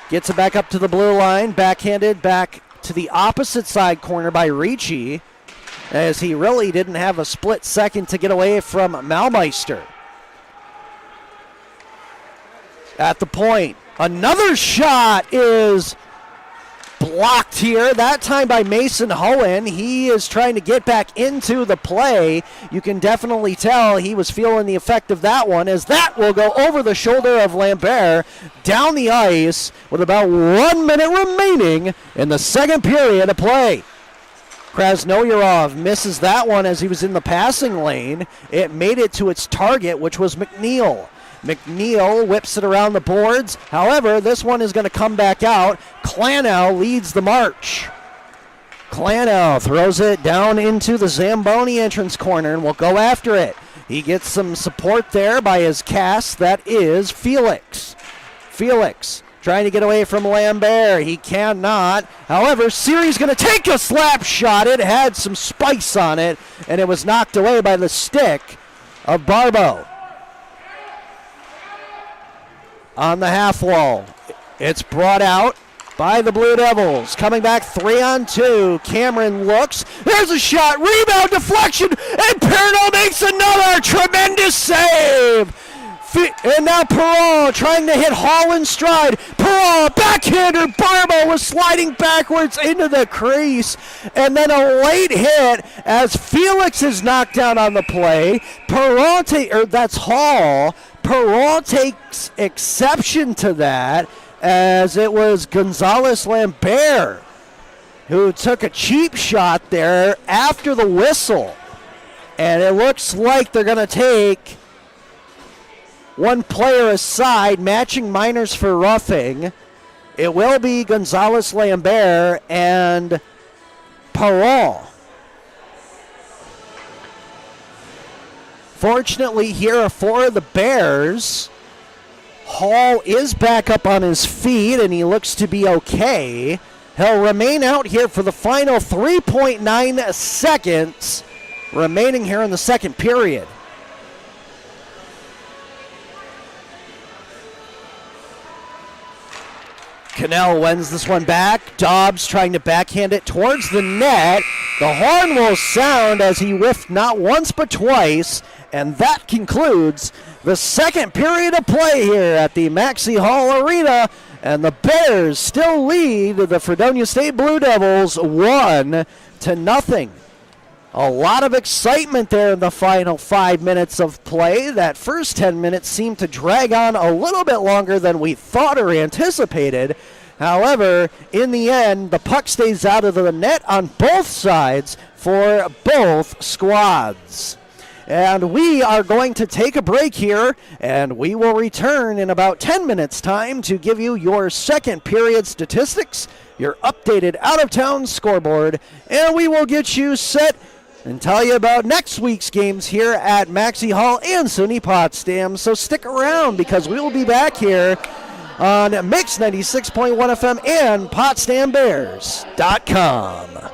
S1: Gets it back up to the blue line. Backhanded back to the opposite side corner by Ricci, as he really didn't have a split second to get away from Malmeister. At the point, another shot is blocked here, that time by Mason Hohen. He is trying to get back into the play. You can definitely tell he was feeling the effect of that one, as that will go over the shoulder of Lambert down the ice with about 1 minute remaining in the second period of play. Krasnoyarov misses that one as he was in the passing lane. It made it to its target, which was McNeil. McNeil whips it around the boards. However, this one is going to come back out. Klanow leads the march. Klanow throws it down into the Zamboni entrance corner and will go after it. He gets some support there by his cast. That is Felix. Felix trying to get away from Lambert. He cannot. However, Siri's going to take a slap shot. It had some spice on it, and it was knocked away by the stick of Barbeau. On the half wall, it's brought out by the Blue Devils. Coming back 3-on-2. Cameron looks. There's a shot. Rebound deflection. And Perno makes another tremendous save. And now Perrault trying to hit Hall in stride. Perrault, backhander. Barbo was sliding backwards into the crease. And then a late hit as Felix is knocked down on the play. That's Hall. Perrault takes exception to that as it was Gonzalez Lambert who took a cheap shot there after the whistle. And it looks like they're going to take one player aside, matching minors for roughing. It will be Gonzalez Lambert and Perrault. Fortunately here for the Bears, Hall is back up on his feet and he looks to be okay. He'll remain out here for the final 3.9 seconds remaining here in the second period. Cannell wins this one back. Dobbs trying to backhand it towards the net. The horn will sound as he whiffed not once but twice. And that concludes the second period of play here at the Maxey Hall Arena. And the Bears still lead the Fredonia State Blue Devils 1-0. A lot of excitement there in the final 5 minutes of play. That first 10 minutes seemed to drag on a little bit longer than we thought or anticipated. However, in the end, the puck stays out of the net on both sides for both squads. And we are going to take a break here, and we will return in about 10 minutes' time to give you your second period statistics, your updated out-of-town scoreboard, and we will get you set and tell you about next week's games here at Maxey Hall and SUNY Potsdam. So stick around because we will be back here on Mix 96.1 FM and PotsdamBears.com.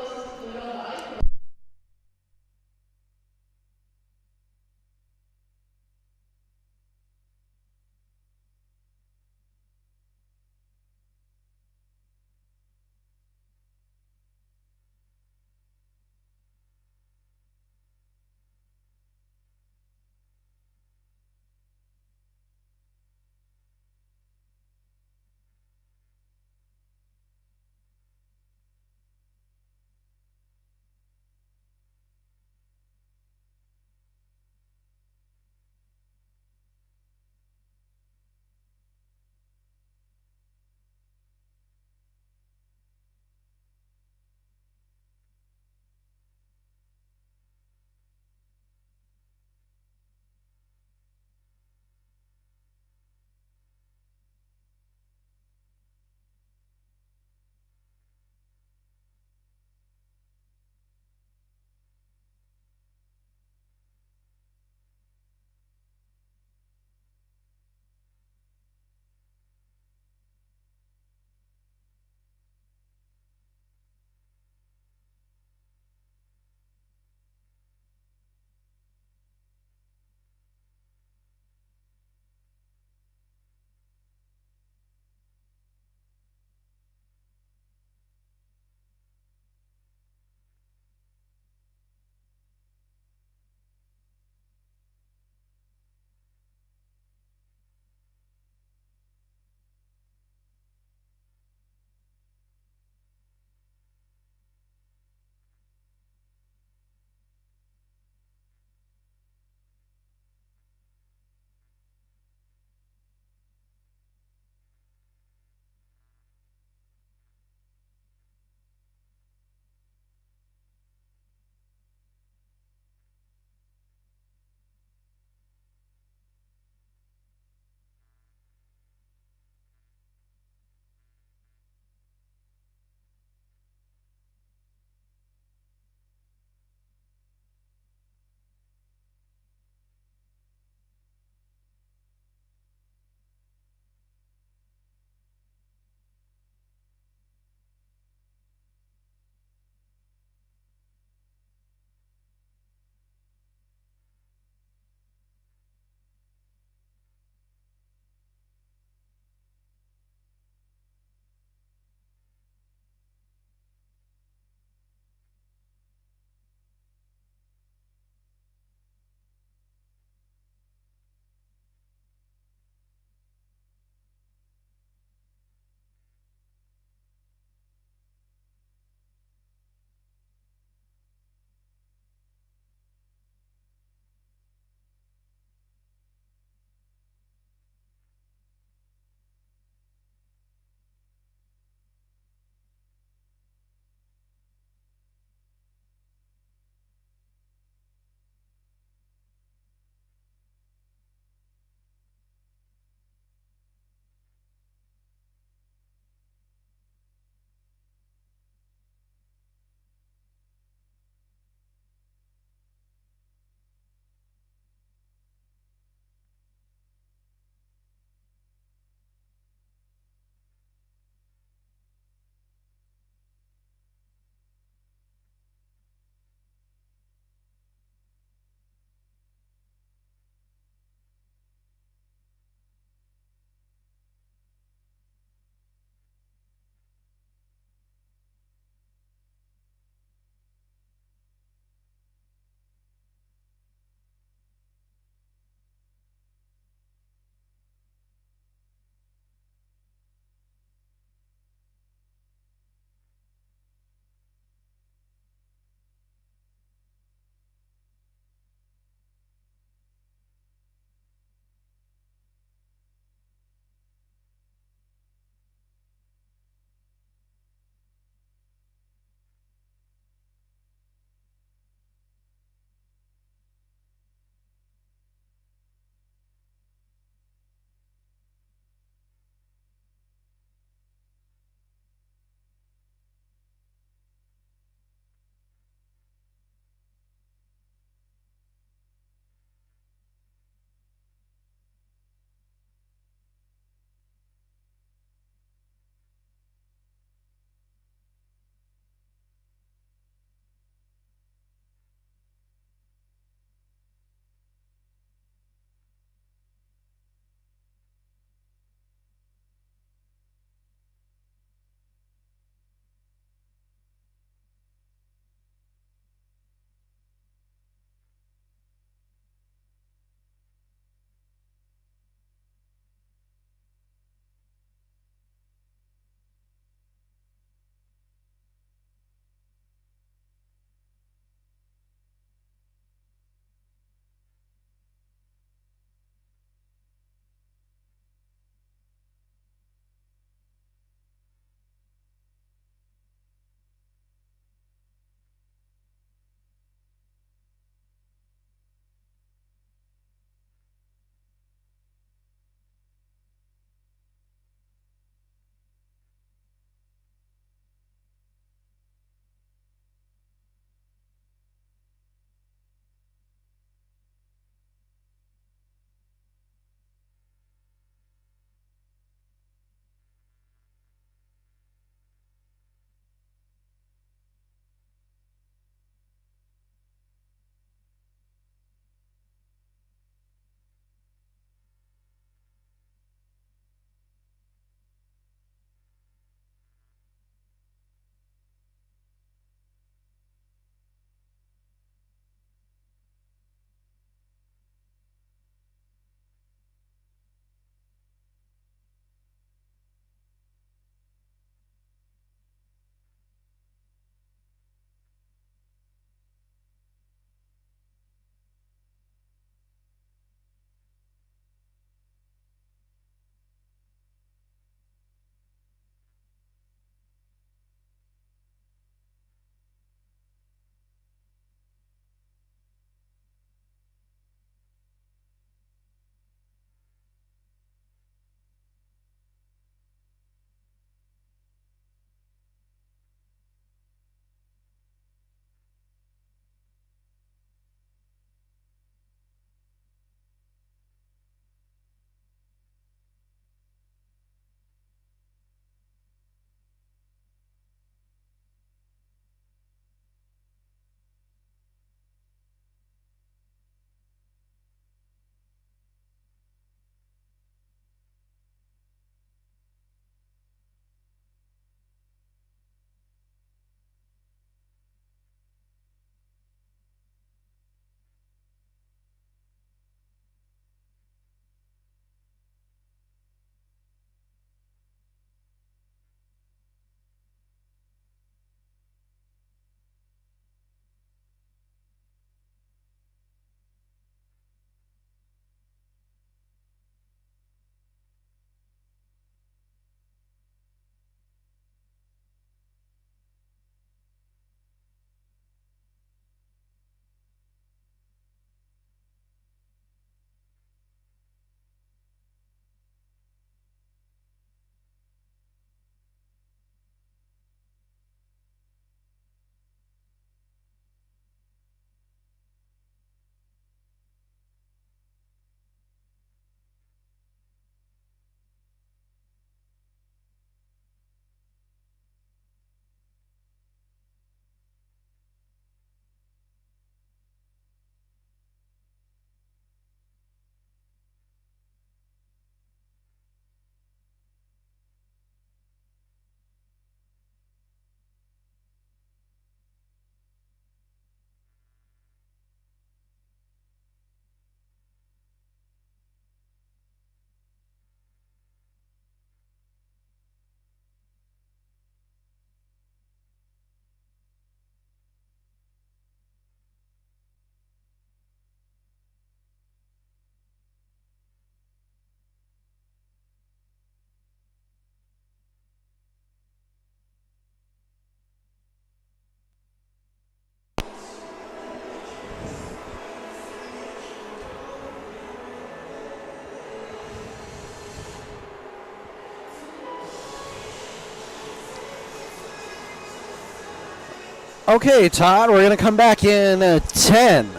S1: Okay, Todd, we're going to come back in 10,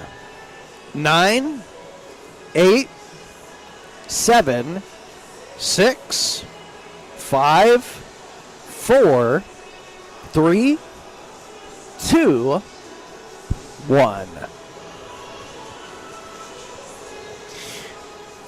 S1: 9, 8, 7, 6, 5, 4, 3, 2, 1.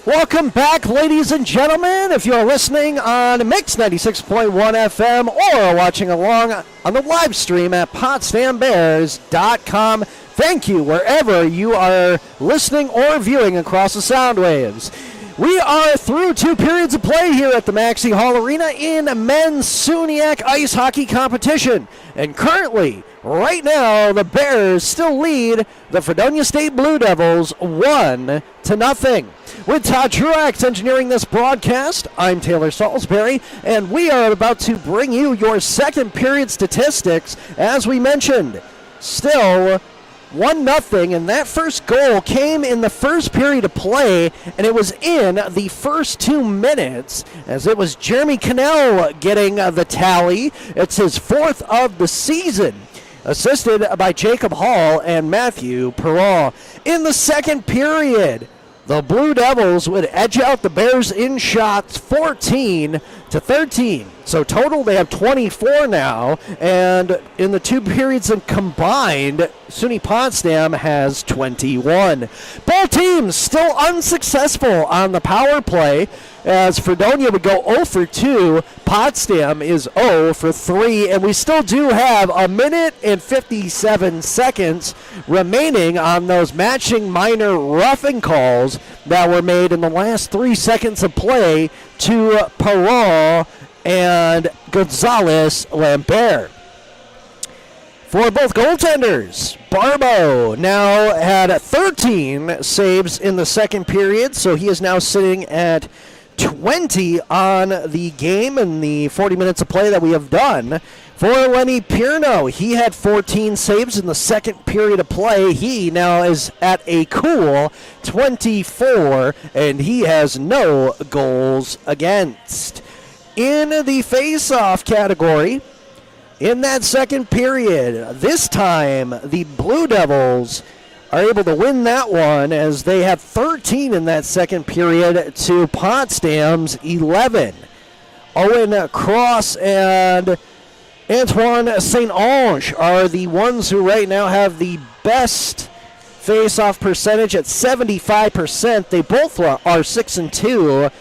S1: Welcome back, ladies and gentlemen. If you're listening on Mix 96.1 FM or watching along on the live stream at PotsdamBears.com, thank you wherever you are listening or viewing across the sound waves. We are through 2 periods of play here at the Maxey Hall Arena in men's SUNYAC ice hockey competition. And currently, right now, the Bears still lead the Fredonia State Blue Devils 1-0. With Todd Truax engineering this broadcast, I'm Taylor Salisbury, and we are about to bring you your second period statistics. As we mentioned, still 1-0, and that first goal came in the first period of play, and it was in the first 2 minutes, as it was Jeremy Cannell getting the tally. It's his 4th of the season, assisted by Jacob Hall and Matthew Perrault. In the second period, the Blue Devils would edge out the Bears in shots 14-13. So total, they have 24 now, and in the 2 periods combined, SUNY Potsdam has 21. Both teams still unsuccessful on the power play, as Fredonia would go 0 for 2, Potsdam is 0 for 3, and we still do have 1 minute and 57 seconds remaining on those matching minor roughing calls that were made in the last 3 seconds of play to Perrault and Gonzalez Lambert. For both goaltenders, Barbo now had 13 saves in the second period, so he is now sitting at 20 on the game in the 40 minutes of play that we have done. For Lenny Pierno, he had 14 saves in the second period of play. He now is at a cool 24, and he has no goals against. In the face-off category, in that second period, this time the Blue Devils are able to win that one, as they have 13 in that second period to Potsdam's 11. Owen Cross and Antoine St. Ange are the ones who right now have the best face-off percentage at 75%. They both are 6-2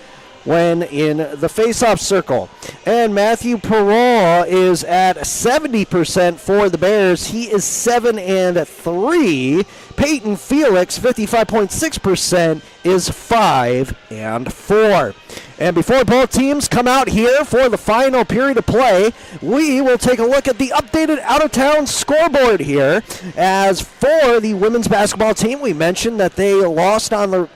S1: when in the face-off circle. And Matthew Perrault is at 70% for the Bears. He is 7-3. Peyton Felix, 55.6%, is 5-4. And before both teams come out here for the final period of play, we will take a look at the updated out-of-town scoreboard here. As for the women's basketball team, we mentioned that they lost on the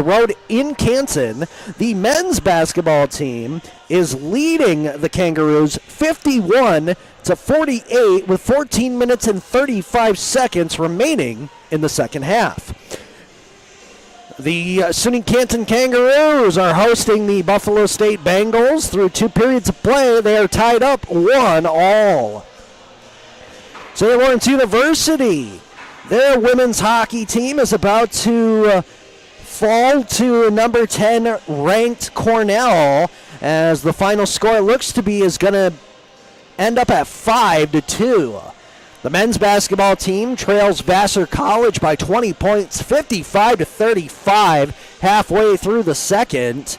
S1: road in Canton. The men's basketball team is leading the Kangaroos 51-48 with 14 minutes and 35 seconds remaining in the second half. The SUNY Canton Kangaroos are hosting the Buffalo State Bengals. Through 2 periods of play, they are tied up 1-1. St. Lawrence University, their women's hockey team is about to fall to number 10 ranked Cornell, as the final score looks to be is going to end up at 5-2. The men's basketball team trails Vassar College by 20 points, 55-35, halfway through the second.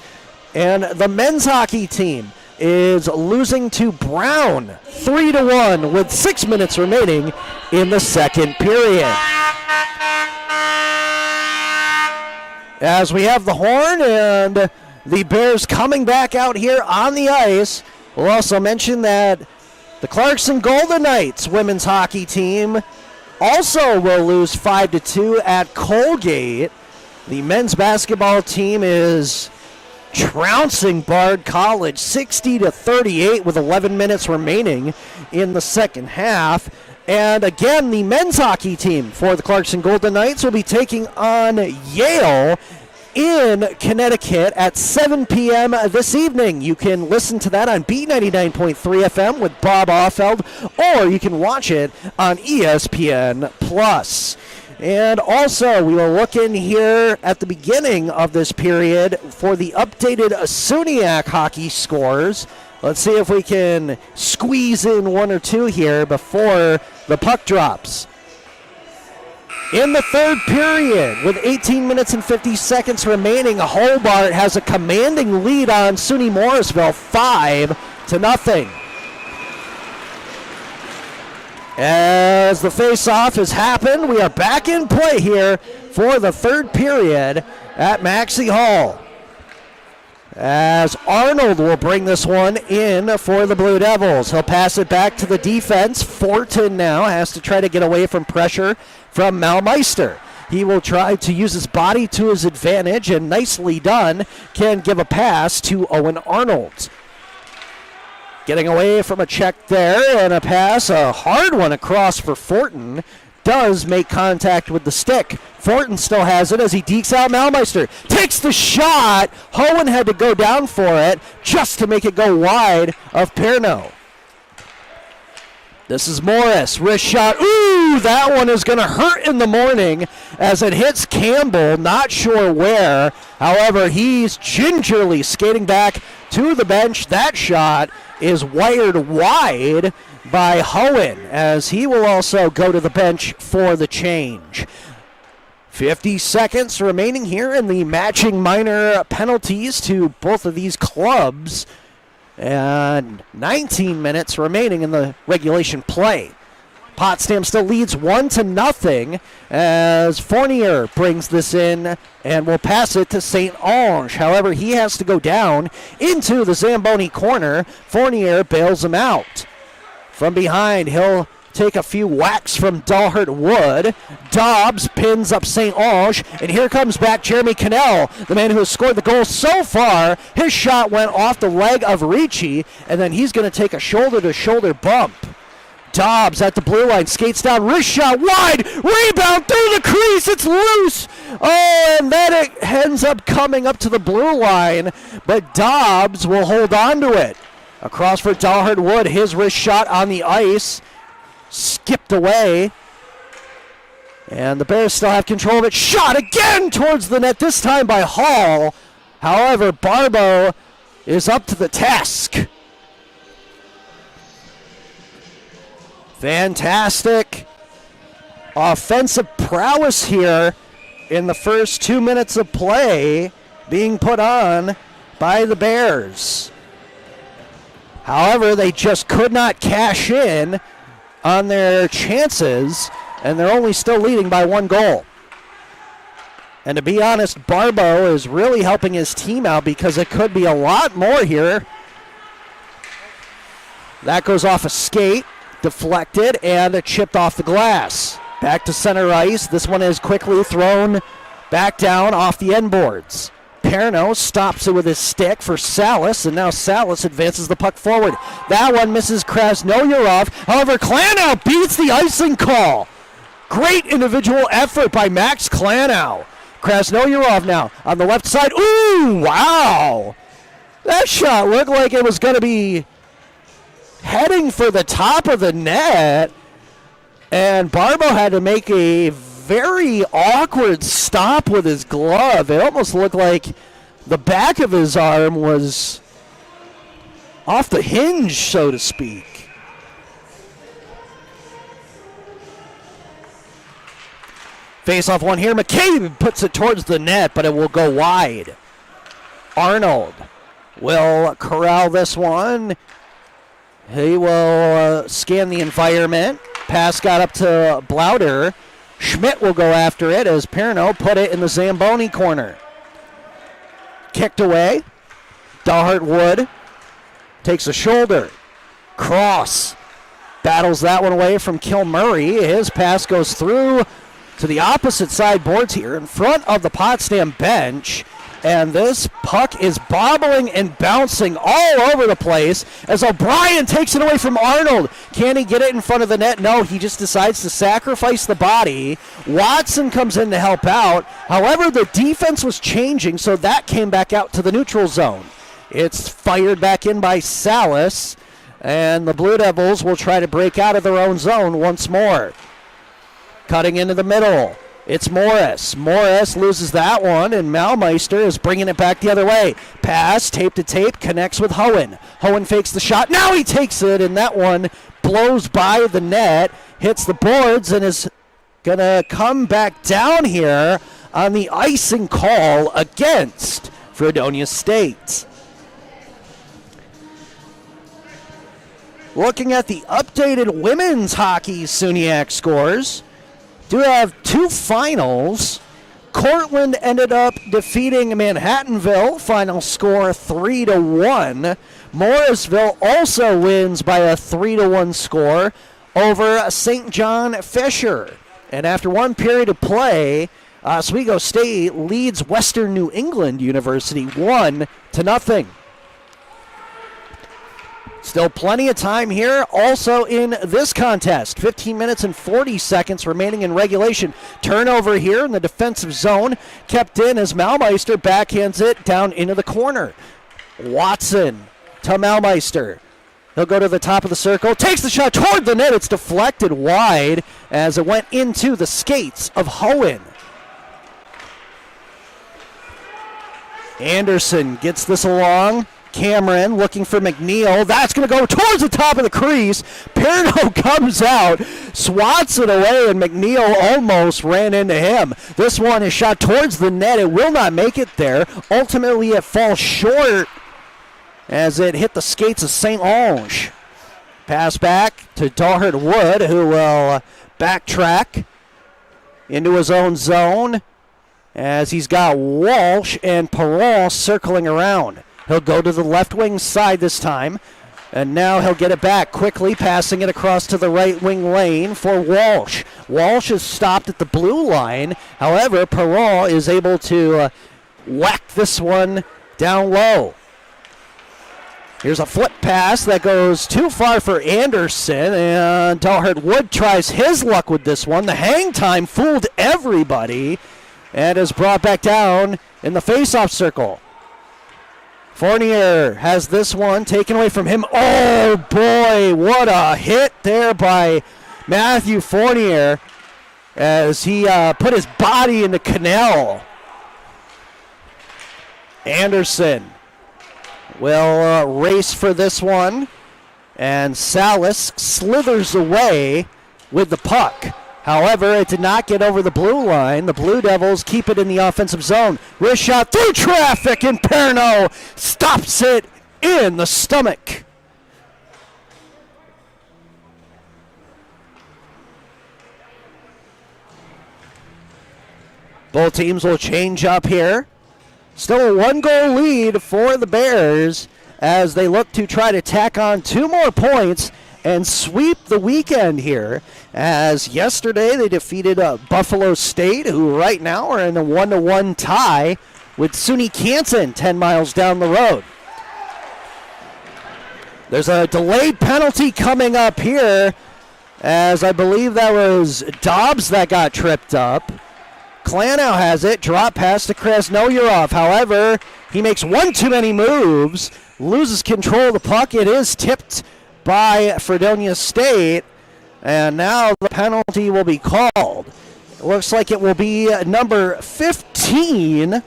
S1: And the men's hockey team is losing to Brown 3-1 with 6 minutes remaining in the second period. As we have the horn and the Bears coming back out here on the ice, we'll also mention that the Clarkson Golden Knights women's hockey team also will lose 5-2 at Colgate. The men's basketball team is trouncing Bard College 60-38 with 11 minutes remaining in the second half. And again, the men's hockey team for the Clarkson Golden Knights will be taking on Yale in Connecticut at 7 p.m. this evening. You can listen to that on B99.3 FM with Bob Offeld, or you can watch it on ESPN Plus. And also, we will look in here at the beginning of this period for the updated Suniac hockey scores. Let's see if we can squeeze in one or two here before the puck drops. In the third period, with 18 minutes and 50 seconds remaining, Hobart has a commanding lead on SUNY Morrisville, 5-0. As the face-off has happened, we are back in play here for the third period at Maxey Hall. As Arnold will bring this one in for the Blue Devils. He'll pass it back to the defense. Fortin now has to try to get away from pressure from Malmeister. He will try to use his body to his advantage, and nicely done, can give a pass to Owen Arnold. Getting away from a check there, and a pass, a hard one across for Fortin. Does make contact with the stick. Fortin still has it as he dekes out Malmeister. Takes the shot. Hohen had to go down for it just to make it go wide of Perno. This is Morris. Wrist shot. Ooh, that one is going to hurt in the morning as it hits Campbell. Not sure where. However, he's gingerly skating back to the bench. That shot is wired wide by Hohen, as he will also go to the bench for the change. 50 seconds remaining here in the matching minor penalties to both of these clubs, and 19 minutes remaining in the regulation play. Potsdam still leads 1-0 as Fournier brings this in and will pass it to St. Ange. However, he has to go down into the Zamboni corner. Fournier bails him out. From behind, he'll take a few whacks from Dalhart Wood. Dobbs pins up St. Ange, and here comes back Jeremy Cannell, the man who has scored the goal so far. His shot went off the leg of Ricci, and then he's going to take a shoulder-to-shoulder bump. Dobbs at the blue line, skates down, wrist shot wide, rebound through the crease, it's loose. Oh, and then it ends up coming up to the blue line, but Dobbs will hold on to it. Across for Dalhart Wood, his wrist shot on the ice, skipped away. And the Bears still have control of it. Shot again towards the net, this time by Hall. However, Barbeau is up to the task. Fantastic offensive prowess here in the first 2 minutes of play being put on by the Bears. However, they just could not cash in on their chances, and they're only still leading by 1 goal. And to be honest, Barbeau is really helping his team out because it could be a lot more here. That goes off a skate, deflected, and chipped off the glass. Back to center ice. This one is quickly thrown back down off the end boards. Perno stops it with his stick for Salas, and now Salas advances the puck forward. That one misses Krasnoyarov. However, Klanow beats the icing call. Great individual effort by Max Klanow. Krasnoyarov now on the left side. Ooh, wow. That shot looked like it was going to be heading for the top of the net, and Barbeau had to make a very awkward stop with his glove. It almost looked like the back of his arm was off the hinge, so to speak. Face-off one here. McCabe puts it towards the net, but it will go wide. Arnold will corral this one. He will scan the environment. Pass got up to Blauder. Schmidt will go after it as Perno put it in the Zamboni corner. Kicked away. Dalhart Wood takes a shoulder. Cross battles that one away from Kilmurray. His pass goes through to the opposite side boards here in front of the Potsdam bench. and this puck is bobbling and bouncing all over the place as O'Brien takes it away from Arnold. Can he get it in front of the net? No, he just decides to sacrifice the body. Watson comes in to help out. However, the defense was changing, so that came back out to the neutral zone. It's fired back in by Salas, and the Blue Devils will try to break out of their own zone once more. Cutting into the middle. It's Morris. Morris loses that one, and Malmeister is bringing it back the other way. Pass, tape to tape, connects with Hohen. Hohen fakes the shot. Now he takes it, and that one blows by the net, hits the boards, and is going to come back down here on the icing call against Fredonia State. Looking at the updated women's hockey SUNYAC scores, do have two finals. Cortland ended up defeating Manhattanville, final score 3-1. Morrisville also wins by a 3-1 score over St. John Fisher. And after one period of play, Oswego State leads Western New England University 1-0. Still plenty of time here also in this contest. 15 minutes and 40 seconds remaining in regulation. Turnover here in the defensive zone. Kept in as Malmeister backhands it down into the corner. Watson to Malmeister. He'll go to the top of the circle. Takes the shot toward the net. It's deflected wide as it went into the skates of Hohen. Anderson gets this along. Cameron looking for McNeil. That's going to go towards the top of the crease. Perno comes out, swats it away, and McNeil almost ran into him. This one is shot towards the net. It will not make it there. Ultimately, it falls short as it hit the skates of St. Ange. Pass back to Daughterd Wood, who will backtrack into his own zone as he's got Walsh and Perron circling around. He'll go to the left wing side this time, and now he'll get it back quickly, passing it across to the right wing lane for Walsh. Walsh is stopped at the blue line. However, Perron is able to whack this one down low. Here's a flip pass that goes too far for Anderson, and Daughterd Wood tries his luck with this one. The hang time fooled everybody and is brought back down in the faceoff circle. Fournier has this one taken away from him. Oh, boy, what a hit there by Matthew Fournier as he put his body in the canal. Anderson will race for this one, and Salas slithers away with the puck. However, it did not get over the blue line. The Blue Devils keep it in the offensive zone. Wrist shot through traffic, and Perno stops it in the stomach. Both teams will change up here. Still a one-goal lead for the Bears as they look to try to tack on 2 more points and sweep the weekend here, as yesterday they defeated Buffalo State, who right now are in a 1-1 tie with SUNY Canton 10 miles down the road. There's a delayed penalty coming up here, as I believe that was Dobbs that got tripped up. Klanow has it, drop pass to Krasnoyarov. However, he makes one too many moves, loses control of the puck. It is tipped by Fredonia State, and now the penalty will be called. It looks like it will be number 15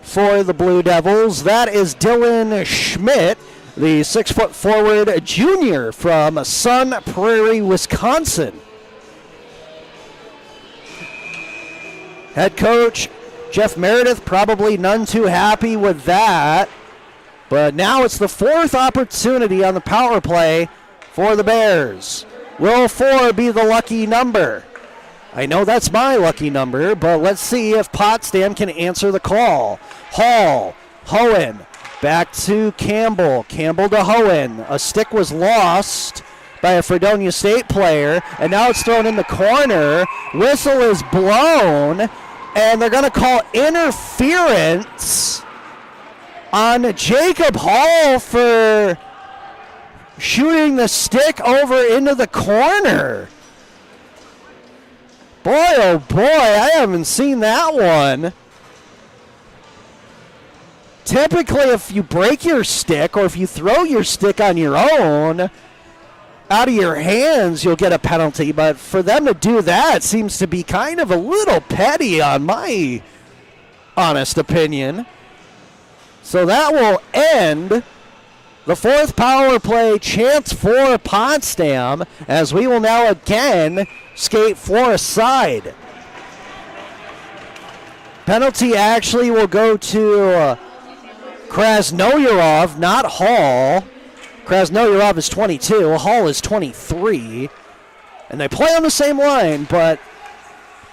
S1: for the Blue Devils. That is Dylan Schmidt, the 6-foot forward junior from Sun Prairie, Wisconsin. Head coach Jeff Meredith probably none too happy with that, but now it's the 4th opportunity on the power play for the Bears. Will 4 be the lucky number? I know that's my lucky number, but let's see if Potsdam can answer the call. Hall, Hohen, back to Campbell. Campbell to Hohen. A stick was lost by a Fredonia State player, and now it's thrown in the corner. Whistle is blown, and they're going to call interference on Jacob Hall for shooting the stick over into the corner. Boy, oh boy, I haven't seen that one. Typically, if you break your stick or if you throw your stick on your own out of your hands, you'll get a penalty. But for them to do that seems to be kind of a little petty on my honest opinion. So that will end the fourth power play chance for Potsdam, as we will now again skate for a side. Penalty actually will go to Krasnoyarov, not Hall. Krasnoyarov is 22, Hall is 23. And they play on the same line, but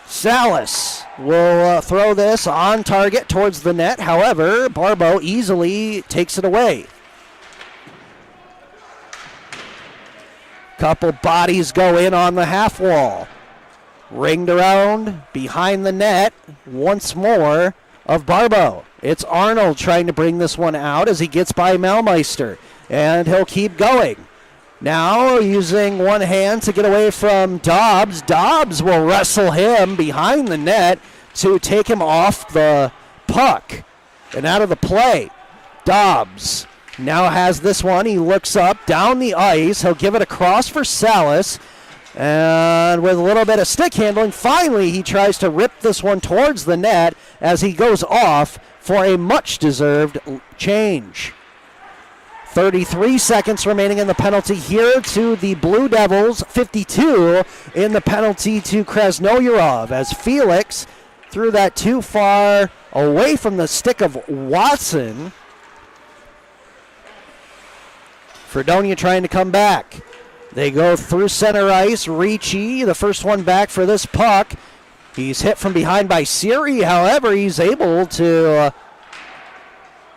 S1: Salas will throw this on target towards the net. However, Barbeau easily takes it away. Couple bodies go in on the half wall. Ringed around behind the net once more of Barbeau. It's Arnold trying to bring this one out as he gets by Melmeister. And he'll keep going. Now using one hand to get away from Dobbs. Dobbs will wrestle him behind the net to take him off the puck and out of the play. Dobbs now has this one. He looks up, down the ice. He'll give it across for Salas. And with a little bit of stick handling, finally he tries to rip this one towards the net as he goes off for a much-deserved change. 33 seconds remaining in the penalty here to the Blue Devils. 52 in the penalty to Krasnoyarov as Felix threw that too far away from the stick of Watson. Fredonia trying to come back. They go through center ice. Ricci, the first one back for this puck. He's hit from behind by Siri. However, he's able to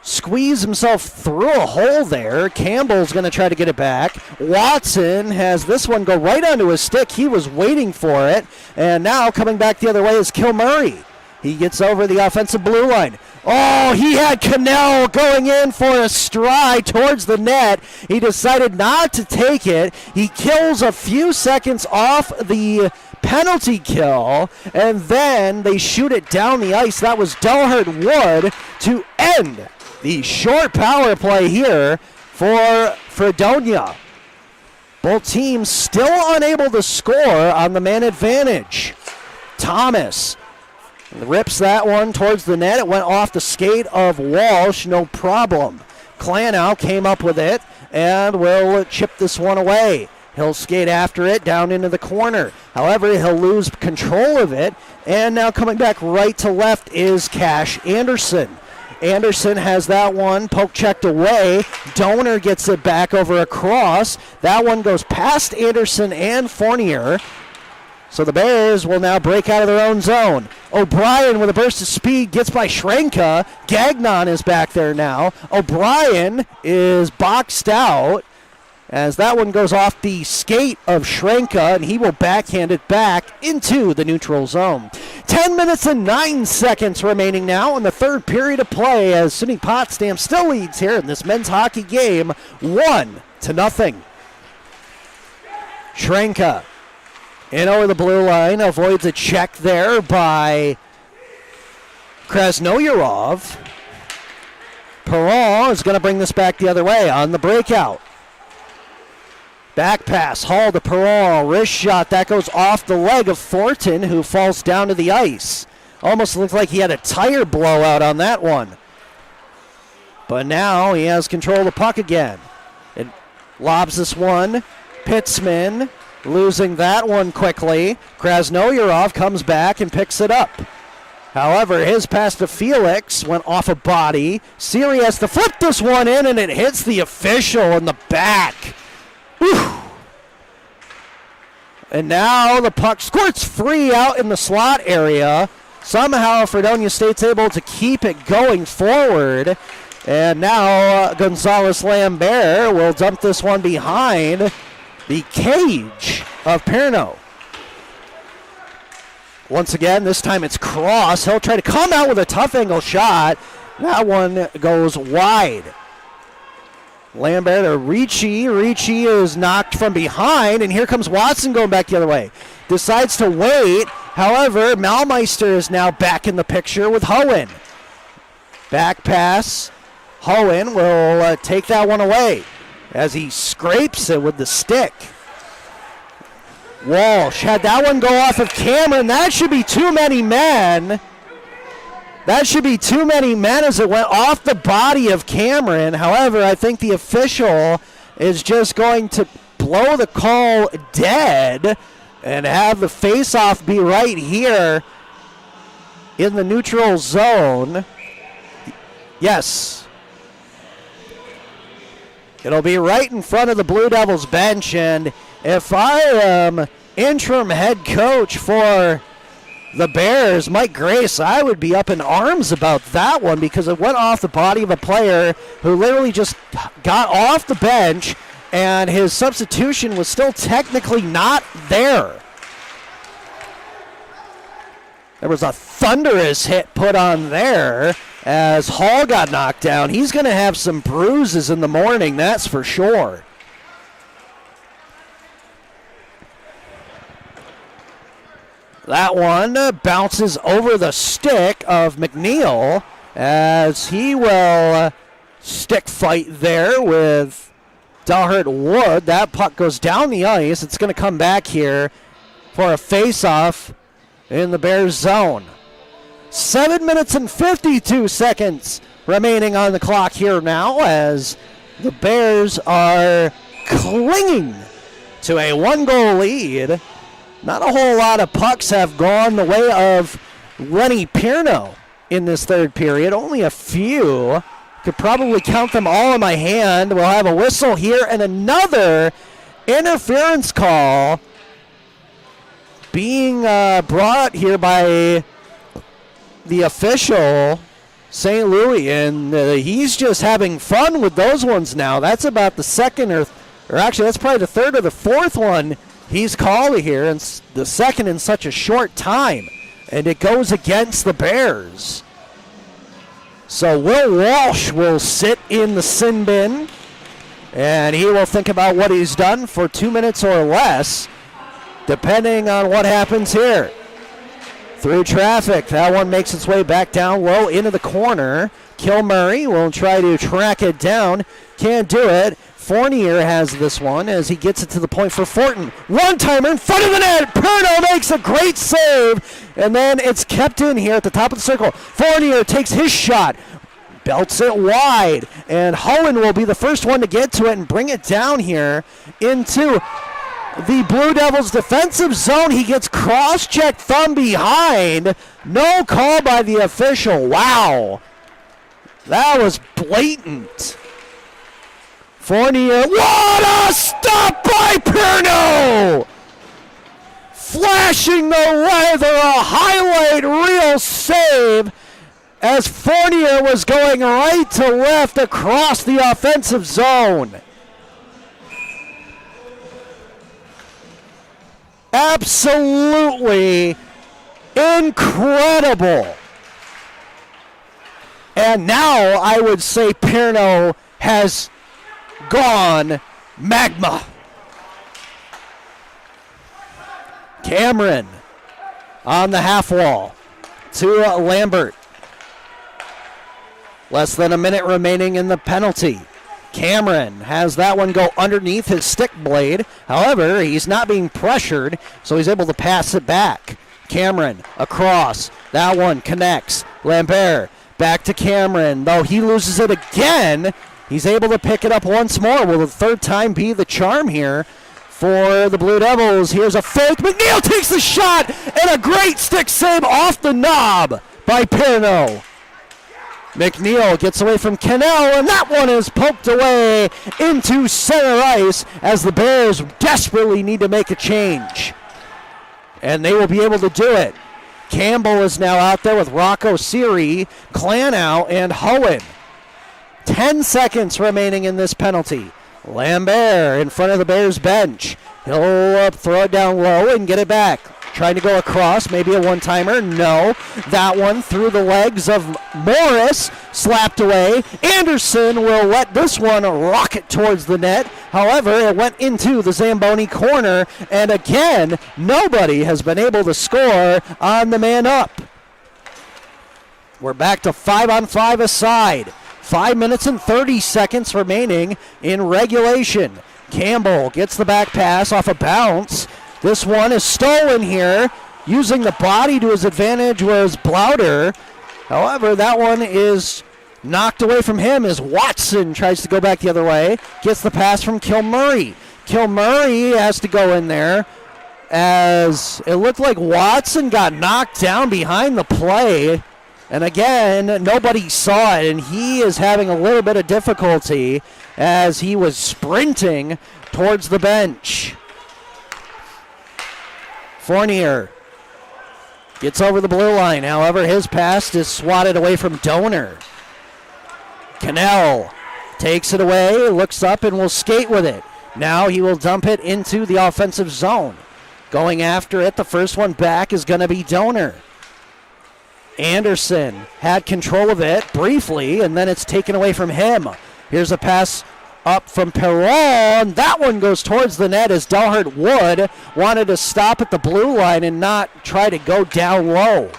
S1: squeeze himself through a hole there. Campbell's going to try to get it back. Watson has this one go right onto his stick. He was waiting for it. And now coming back the other way is Kilmurray. He gets over the offensive blue line. Oh, he had Cannell going in for a stride towards the net. He decided not to take it. He kills a few seconds off the penalty kill, and then they shoot it down the ice. That was Delhart Wood to end the short power play here for Fredonia. Both teams still unable to score on the man advantage. Thomas rips that one towards the net. It went off the skate of Walsh, no problem. Klanow came up with it and will chip this one away. He'll skate after it down into the corner. However, he'll lose control of it. And now coming back right to left is Cash Anderson. Anderson has that one poke checked away. Donor gets it back over a cross. That one goes past Anderson and Fournier. So the Bears will now break out of their own zone. O'Brien with a burst of speed gets by Shrenka. Gagnon is back there now. O'Brien is boxed out as that one goes off the skate of Shrenka, and he will backhand it back into the neutral zone. 10 minutes and 9 seconds remaining now in the third period of play as SUNY Potsdam still leads here in this men's hockey game 1-0. Shrenka in over the blue line, avoids a check there by Krasnoyarov. Perron is going to bring this back the other way on the breakout. Back pass, Hall to Perron, wrist shot, that goes off the leg of Thornton, who falls down to the ice. Almost looked like he had a tire blowout on that one. But now he has control of the puck again. It lobs this one, Pitzman losing that one quickly. Krasnoyarov comes back and picks it up. However, his pass to Felix went off a body. Siri has to flip this one in, and it hits the official in the back. Whew. And now the puck squirts free out in the slot area. Somehow Fredonia State's able to keep it going forward. And now Gonzalez Lambert will dump this one behind the cage of Perno. Once again, this time it's Cross. He'll try to come out with a tough angle shot. That one goes wide. Lambert to Ricci. Ricci is knocked from behind, and here comes Watson going back the other way. Decides to wait. However, Malmeister is now back in the picture with Hohen. Back pass. Hohen will take that one away as he scrapes it with the stick. Walsh had that one go off of Cameron. That should be too many men. That should be too many men as it went off the body of Cameron. However, I think the official is just going to blow the call dead and have the face-off be right here in the neutral zone. Yes. It'll be right in front of the Blue Devils bench, and if I am interim head coach for the Bears, Mike Grace, I would be up in arms about that one because it went off the body of a player who literally just got off the bench and his substitution was still technically not there. There was a thunderous hit put on there as Hall got knocked down. He's going to have some bruises in the morning, that's for sure. That one bounces over the stick of McNeil as he will stick fight there with Dalhart Wood. That puck goes down the ice. It's going to come back here for a face-off in the Bears zone. 7 minutes and 52 seconds remaining on the clock here now as the Bears are clinging to a one-goal lead. Not a whole lot of pucks have gone the way of Lenny Pierno in this third period. Only a few. Could probably count them all in my hand. We'll have a whistle here and another interference call being brought here by the official, St. Louis, and he's just having fun with those ones now. That's about the second or actually that's probably the third or the fourth one he's called here, and the second in such a short time, and it goes against the Bears. So Will Walsh will sit in the sin bin, and he will think about what he's done for 2 minutes or less, depending on what happens here. Through traffic, that one makes its way back down low into the corner. Kilmurray will try to track it down. Can't do it. Fournier has this one as he gets it to the point for Fortin. One-timer in front of the net. Perno makes a great save, and then it's kept in here at the top of the circle. Fournier takes his shot, belts it wide, and Hohen will be the first one to get to it and bring it down here into the Blue Devils defensive zone. He gets cross-checked from behind. No call by the official. Wow. That was blatant. Fournier, what a stop by Perno! Flashing the weather, a highlight reel save as Fournier was going right to left across the offensive zone. Absolutely incredible. And now I would say Perno has gone magma. Cameron on the half wall to Lambert. Less than a minute remaining in the penalty. Cameron has that one go underneath his stick blade. However, he's not being pressured, so he's able to pass it back. Cameron across. That one connects. Lambert back to Cameron. Though he loses it again, he's able to pick it up once more. Will the third time be the charm here for the Blue Devils? Here's a fake. McNeil takes the shot, and a great stick save off the knob by Perno. McNeil gets away from Cannell, and that one is poked away into center ice as the Bears desperately need to make a change. And they will be able to do it. Campbell is now out there with Rocco Siri, Clanow, and Hohen. 10 seconds remaining in this penalty. Lambert in front of the Bears bench. He'll throw it down low and get it back. Trying to go across, maybe a one-timer. No. That one through the legs of Morris, slapped away. Anderson will let this one rocket towards the net. However, it went into the Zamboni corner, and again, nobody has been able to score on the man up. We're back to 5-on-5 aside. 5 minutes and 30 seconds remaining in regulation. Campbell gets the back pass off a bounce. This one is stolen here. Using the body to his advantage was Blauder. However, that one is knocked away from him as Watson tries to go back the other way. Gets the pass from Kilmurray. Kilmurray has to go in there as it looked like Watson got knocked down behind the play. And again, nobody saw it, and he is having a little bit of difficulty as he was sprinting towards the bench. Fournier gets over the blue line. However, his pass is swatted away from Donor. Cannell takes it away, looks up, and will skate with it. Now he will dump it into the offensive zone. Going after it, the first one back is going to be Donor. Anderson had control of it briefly, and then it's taken away from him. Here's a pass up from Perron. That one goes towards the net as Dalhart Wood wanted to stop at the blue line and not try to go down low.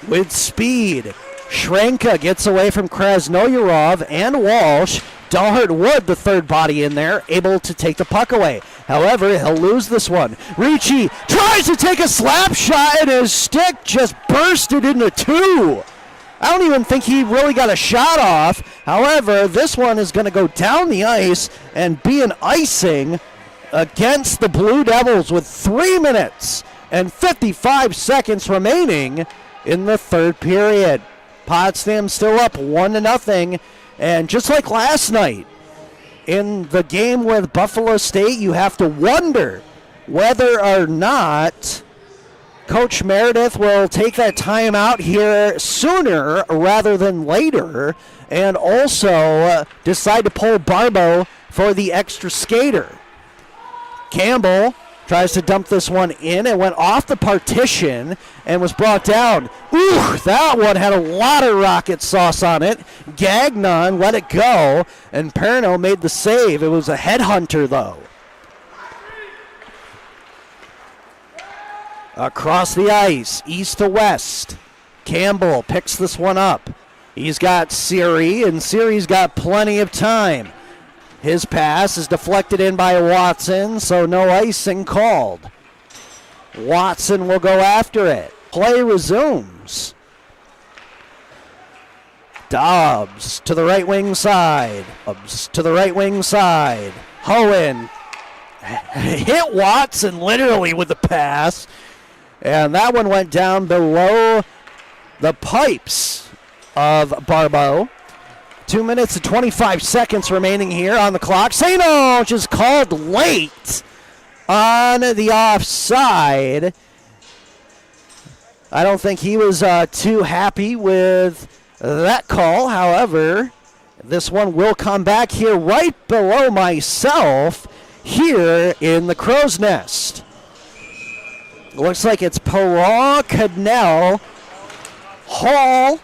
S1: With speed, Shrenka gets away from Krasnoyarov and Walsh. Dalhart Wood, the third body in there, able to take the puck away. However, he'll lose this one. Ricci tries to take a slap shot, and his stick just bursted into two. I don't even think he really got a shot off. However, this one is going to go down the ice and be an icing against the Blue Devils with 3 minutes and 55 seconds remaining in the third period. Potsdam still up 1-0. And just like last night, in the game with Buffalo State, you have to wonder whether or not Coach Meredith will take that timeout here sooner rather than later and also decide to pull Barbo for the extra skater. Campbell tries to dump this one in. It went off the partition and was brought down. Ooh, that one had a lot of rocket sauce on it. Gagnon let it go, and Perno made the save. It was a headhunter, though. Across the ice, east to west. Campbell picks this one up. He's got Siri, and Siri's got plenty of time. His pass is deflected in by Watson, so no icing called. Watson will go after it. Play resumes. Dobbs to the right wing side. Hohen hit Watson literally with the pass, and that one went down below the pipes of Barbeau. 2 minutes and 25 seconds remaining here on the clock. St. Ange is called late on the offside. I don't think he was too happy with that call. However, this one will come back here right below myself here in the Crow's Nest. Looks like it's Perron, Cannell, Hall,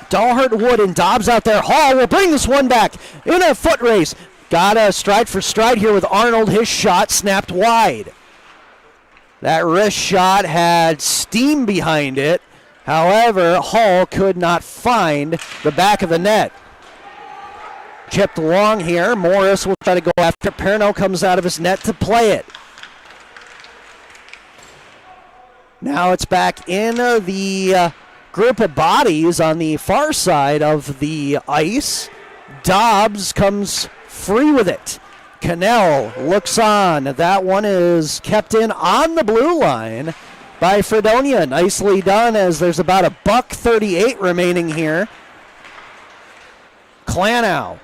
S1: Dalhart Wood, and Dobbs out there. Hall will bring this one back in a foot race. Got a stride for stride here with Arnold. His shot snapped wide. That wrist shot had steam behind it. However, Hall could not find the back of the net. Chipped along here. Morris will try to go after. Perno comes out of his net to play it. Now it's back in the group of bodies on the far side of the ice. Dobbs comes free with it. Cannell looks on. That one is kept in on the blue line by Fredonia. Nicely done, as there's about $1:38 remaining here. Clanow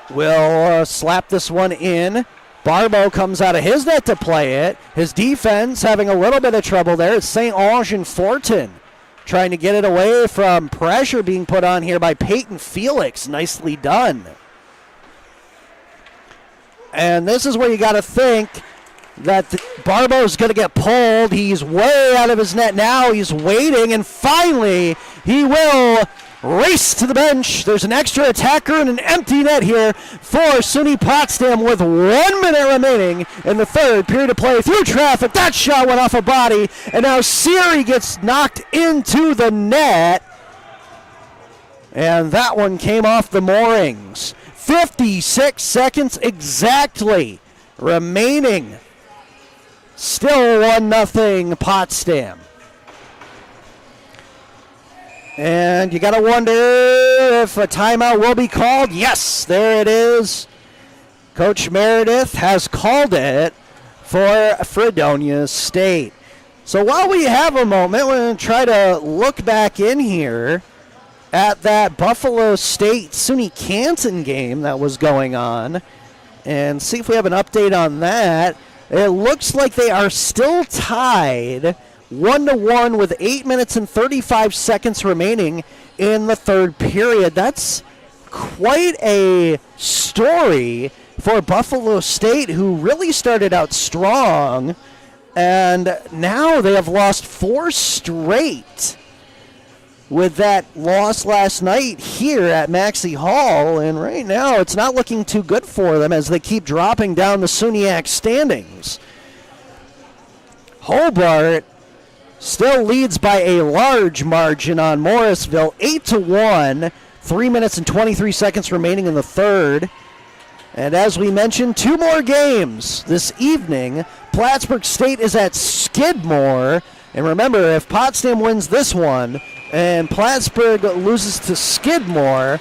S1: will slap this one in. Barbeau comes out of his net to play it. His defense having a little bit of trouble there. It's St. Ange and Fortin trying to get it away from pressure being put on here by Peyton Felix. Nicely done. And this is where you got to think that Barbo's going to get pulled. He's way out of his net now. He's waiting, and finally he will race to the bench. There's an extra attacker and an empty net here for SUNY Potsdam with 1 minute remaining in the third period of play. Through traffic, that shot went off a body, and now Siri gets knocked into the net, and that one came off the moorings. 56 seconds exactly remaining. Still 1-0 Potsdam. And you got to wonder if a timeout will be called. Yes, there it is. Coach Meredith has called it for Fredonia State. So while we have a moment, we're going to try to look back in here at that Buffalo State SUNY Canton game that was going on and see if we have an update on that. It looks like they are still tied 1-1 with 8 minutes and 35 seconds remaining in the third period. That's quite a story for Buffalo State, who really started out strong, and now they have lost 4 straight with that loss last night here at Maxey Hall, and right now it's not looking too good for them as they keep dropping down the SUNYAC standings. Hobart still leads by a large margin on Morrisville, 8-1, 3 minutes and 23 seconds remaining in the third. And as we mentioned, 2 more games this evening. Plattsburgh State is at Skidmore, and remember, if Potsdam wins this one and Plattsburgh loses to Skidmore,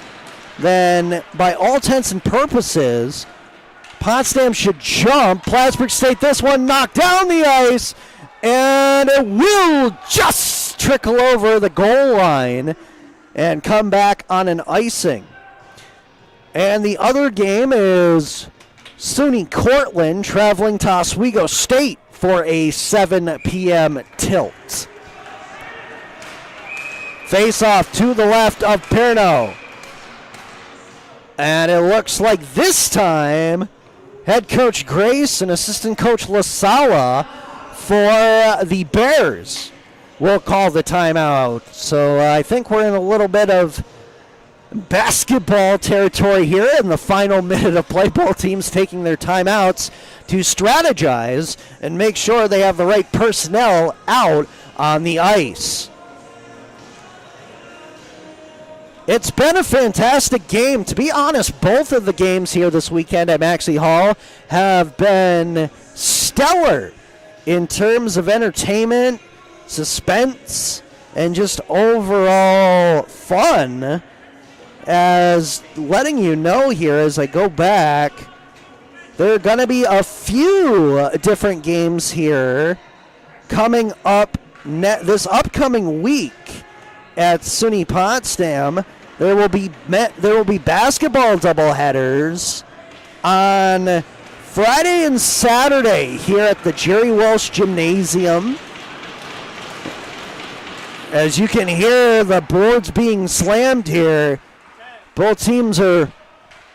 S1: then by all intents and purposes, Potsdam should jump. Plattsburgh State this one knocked down the ice, and it will just trickle over the goal line and come back on an icing. And the other game is SUNY Cortland traveling to Oswego State for a 7 p.m. tilt. Face-off to the left of Perno. And it looks like this time head coach Grace and assistant coach LaSala for the Bears will call the timeout. So I think we're in a little bit of basketball territory here in the final minute of play. Both teams taking their timeouts to strategize and make sure they have the right personnel out on the ice. It's been a fantastic game. To be honest, both of the games here this weekend at Maxey Hall have been stellar in terms of entertainment, suspense, and just overall fun. As letting you know here as I go back, there are going to be a few different games here coming up this upcoming week at SUNY Potsdam. There will be basketball doubleheaders on Friday and Saturday here at the Jerry Welsh Gymnasium. As you can hear the boards being slammed here, both teams are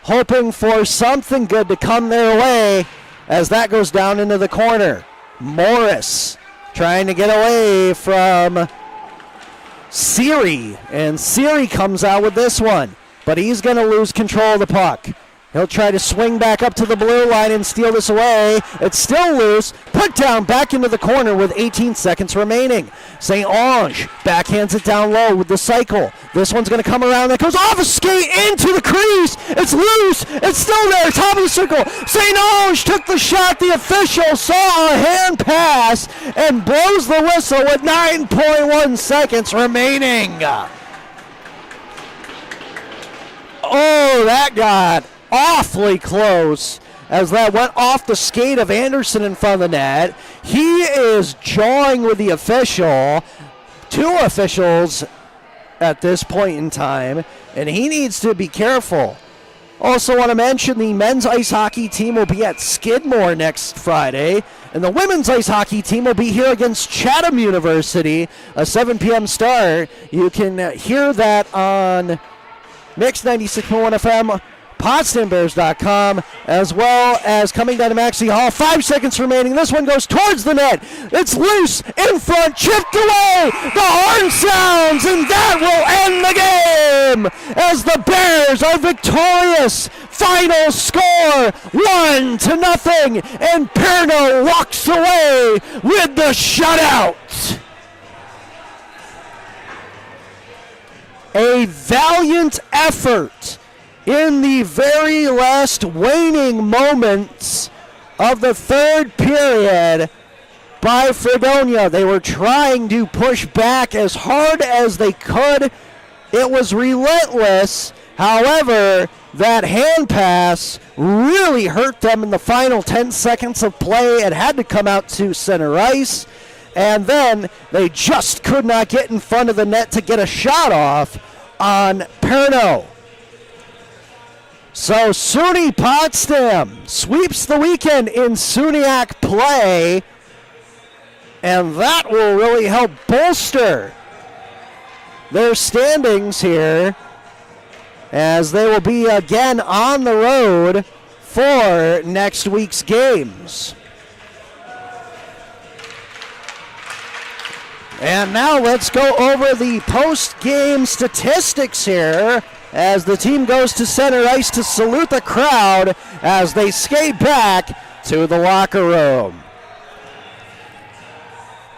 S1: hoping for something good to come their way as that goes down into the corner. Morris trying to get away from Siri, and Siri comes out with this one, but he's going to lose control of the puck. He'll try to swing back up to the blue line and steal this away. It's still loose. Put down back into the corner with 18 seconds remaining. St. Ange backhands it down low with the cycle. This one's going to come around. That goes off a skate into the crease. It's loose. It's still there. Top of the circle. St. Ange took the shot. The official saw a hand pass and blows the whistle with 9.1 seconds remaining. Oh, that got awfully close as that went off the skate of Anderson in front of the net. He is jawing with the official, 2 officials at this point in time, and he needs to be careful. Also want to mention the men's ice hockey team will be at Skidmore next Friday, and the women's ice hockey team will be here against Chatham University, a 7 p.m. start. You can hear that on Mix 96.1 FM, PotsdamBears.com, as well as coming down to Maxey Hall. 5 seconds remaining. This one goes towards the net. It's loose in front, chipped away. The horn sounds, and that will end the game as the Bears are victorious. Final score 1-0, and Perno walks away with the shutout. A valiant effort in the very last waning moments of the third period by Fredonia. They were trying to push back as hard as they could. It was relentless. However, that hand pass really hurt them in the final 10 seconds of play. It had to come out to center ice. And then they just could not get in front of the net to get a shot off on Perno. So SUNY Potsdam sweeps the weekend in SUNYAC play, and that will really help bolster their standings here, as they will be again on the road for next week's games. And now let's go over the post-game statistics here as the team goes to center ice to salute the crowd as they skate back to the locker room.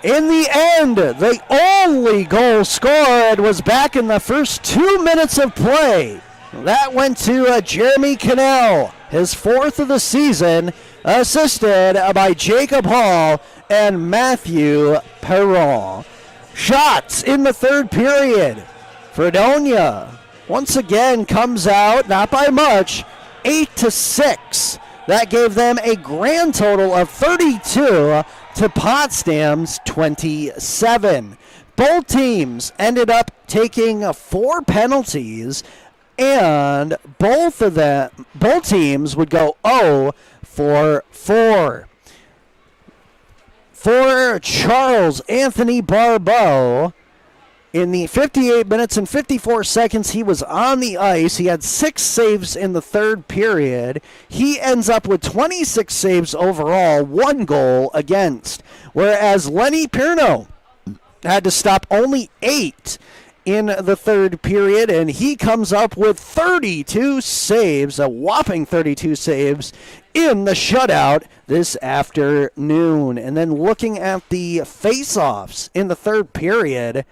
S1: In the end, the only goal scored was back in the first 2 minutes of play. That went to Jeremy Cannell, his 4th of the season, assisted by Jacob Hall and Matthew Perron. Shots in the third period. Fredonia once again comes out, not by much, 8-6. That gave them a grand total of 32 to Potsdam's 27. Both teams ended up taking 4 penalties, and both teams would go 0 for 4. For Charles Anthony Barbeau, in the 58 minutes and 54 seconds he was on the ice, he had 6 saves in the third period. He ends up with 26 saves overall, 1 goal against. Whereas Lenny Perno had to stop only 8 in the third period, and he comes up with 32 saves, a whopping 32 saves in the shutout this afternoon. And then looking at the face-offs in the third period,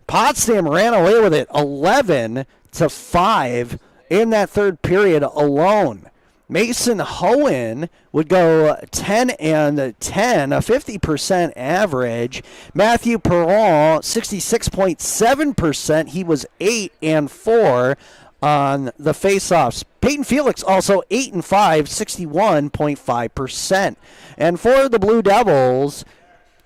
S1: Potsdam ran away with it 11-5 in that third period alone. Mason Hohen would go 10-10, a 50% average. Matthew Perron, 66.7%. He was 8-4 on the faceoffs. Peyton Felix also 8-5, 61.5%. And for the Blue Devils,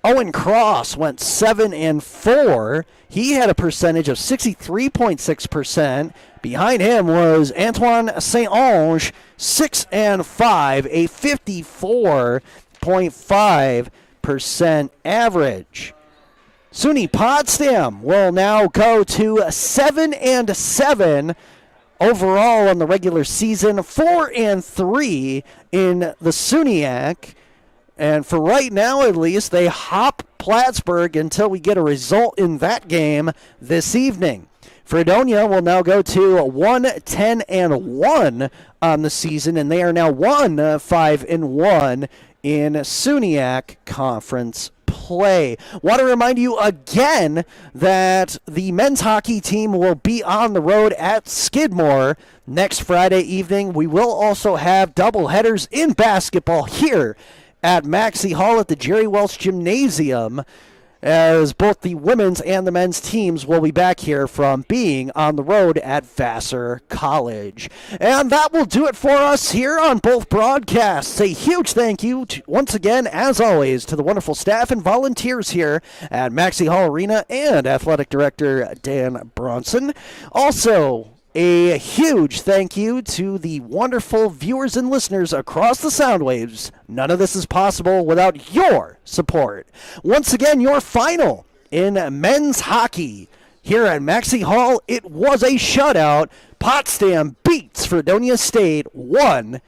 S1: Owen Cross went 7-4. He had a percentage of 63.6%. Behind him was Antoine St. Ange, 6-5, a 54.5% average. SUNY Potsdam will now go to 7-7 overall on the regular season, 4-3 in the SUNYAC. And for right now, at least, they hop Plattsburgh until we get a result in that game this evening. Fredonia will now go to 1-10-1 on the season, and they are now 1-5-1 in SUNYAC conference play. Want to remind you again that the men's hockey team will be on the road at Skidmore next Friday evening. We will also have doubleheaders in basketball here at Maxey Hall at the Jerry Welch Gymnasium, as both the women's and the men's teams will be back here from being on the road at Vassar College. And that will do it for us here on both broadcasts. A huge thank you once again, as always, to the wonderful staff and volunteers here at Maxey Hall Arena and Athletic Director Dan Bronson. Also, a huge thank you to the wonderful viewers and listeners across the sound waves. None of this is possible without your support. Once again, your final in men's hockey Here at Maxey Hall, it was a shutout. Potsdam beats Fredonia State 1-0.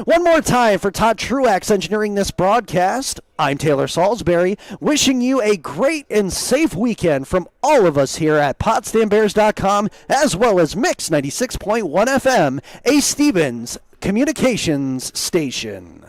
S1: One more time for Todd Truax engineering this broadcast. I'm Taylor Salisbury, wishing you a great and safe weekend from all of us here at PotsdamBears.com, as well as Mix 96.1 FM, a Stevens Communications station.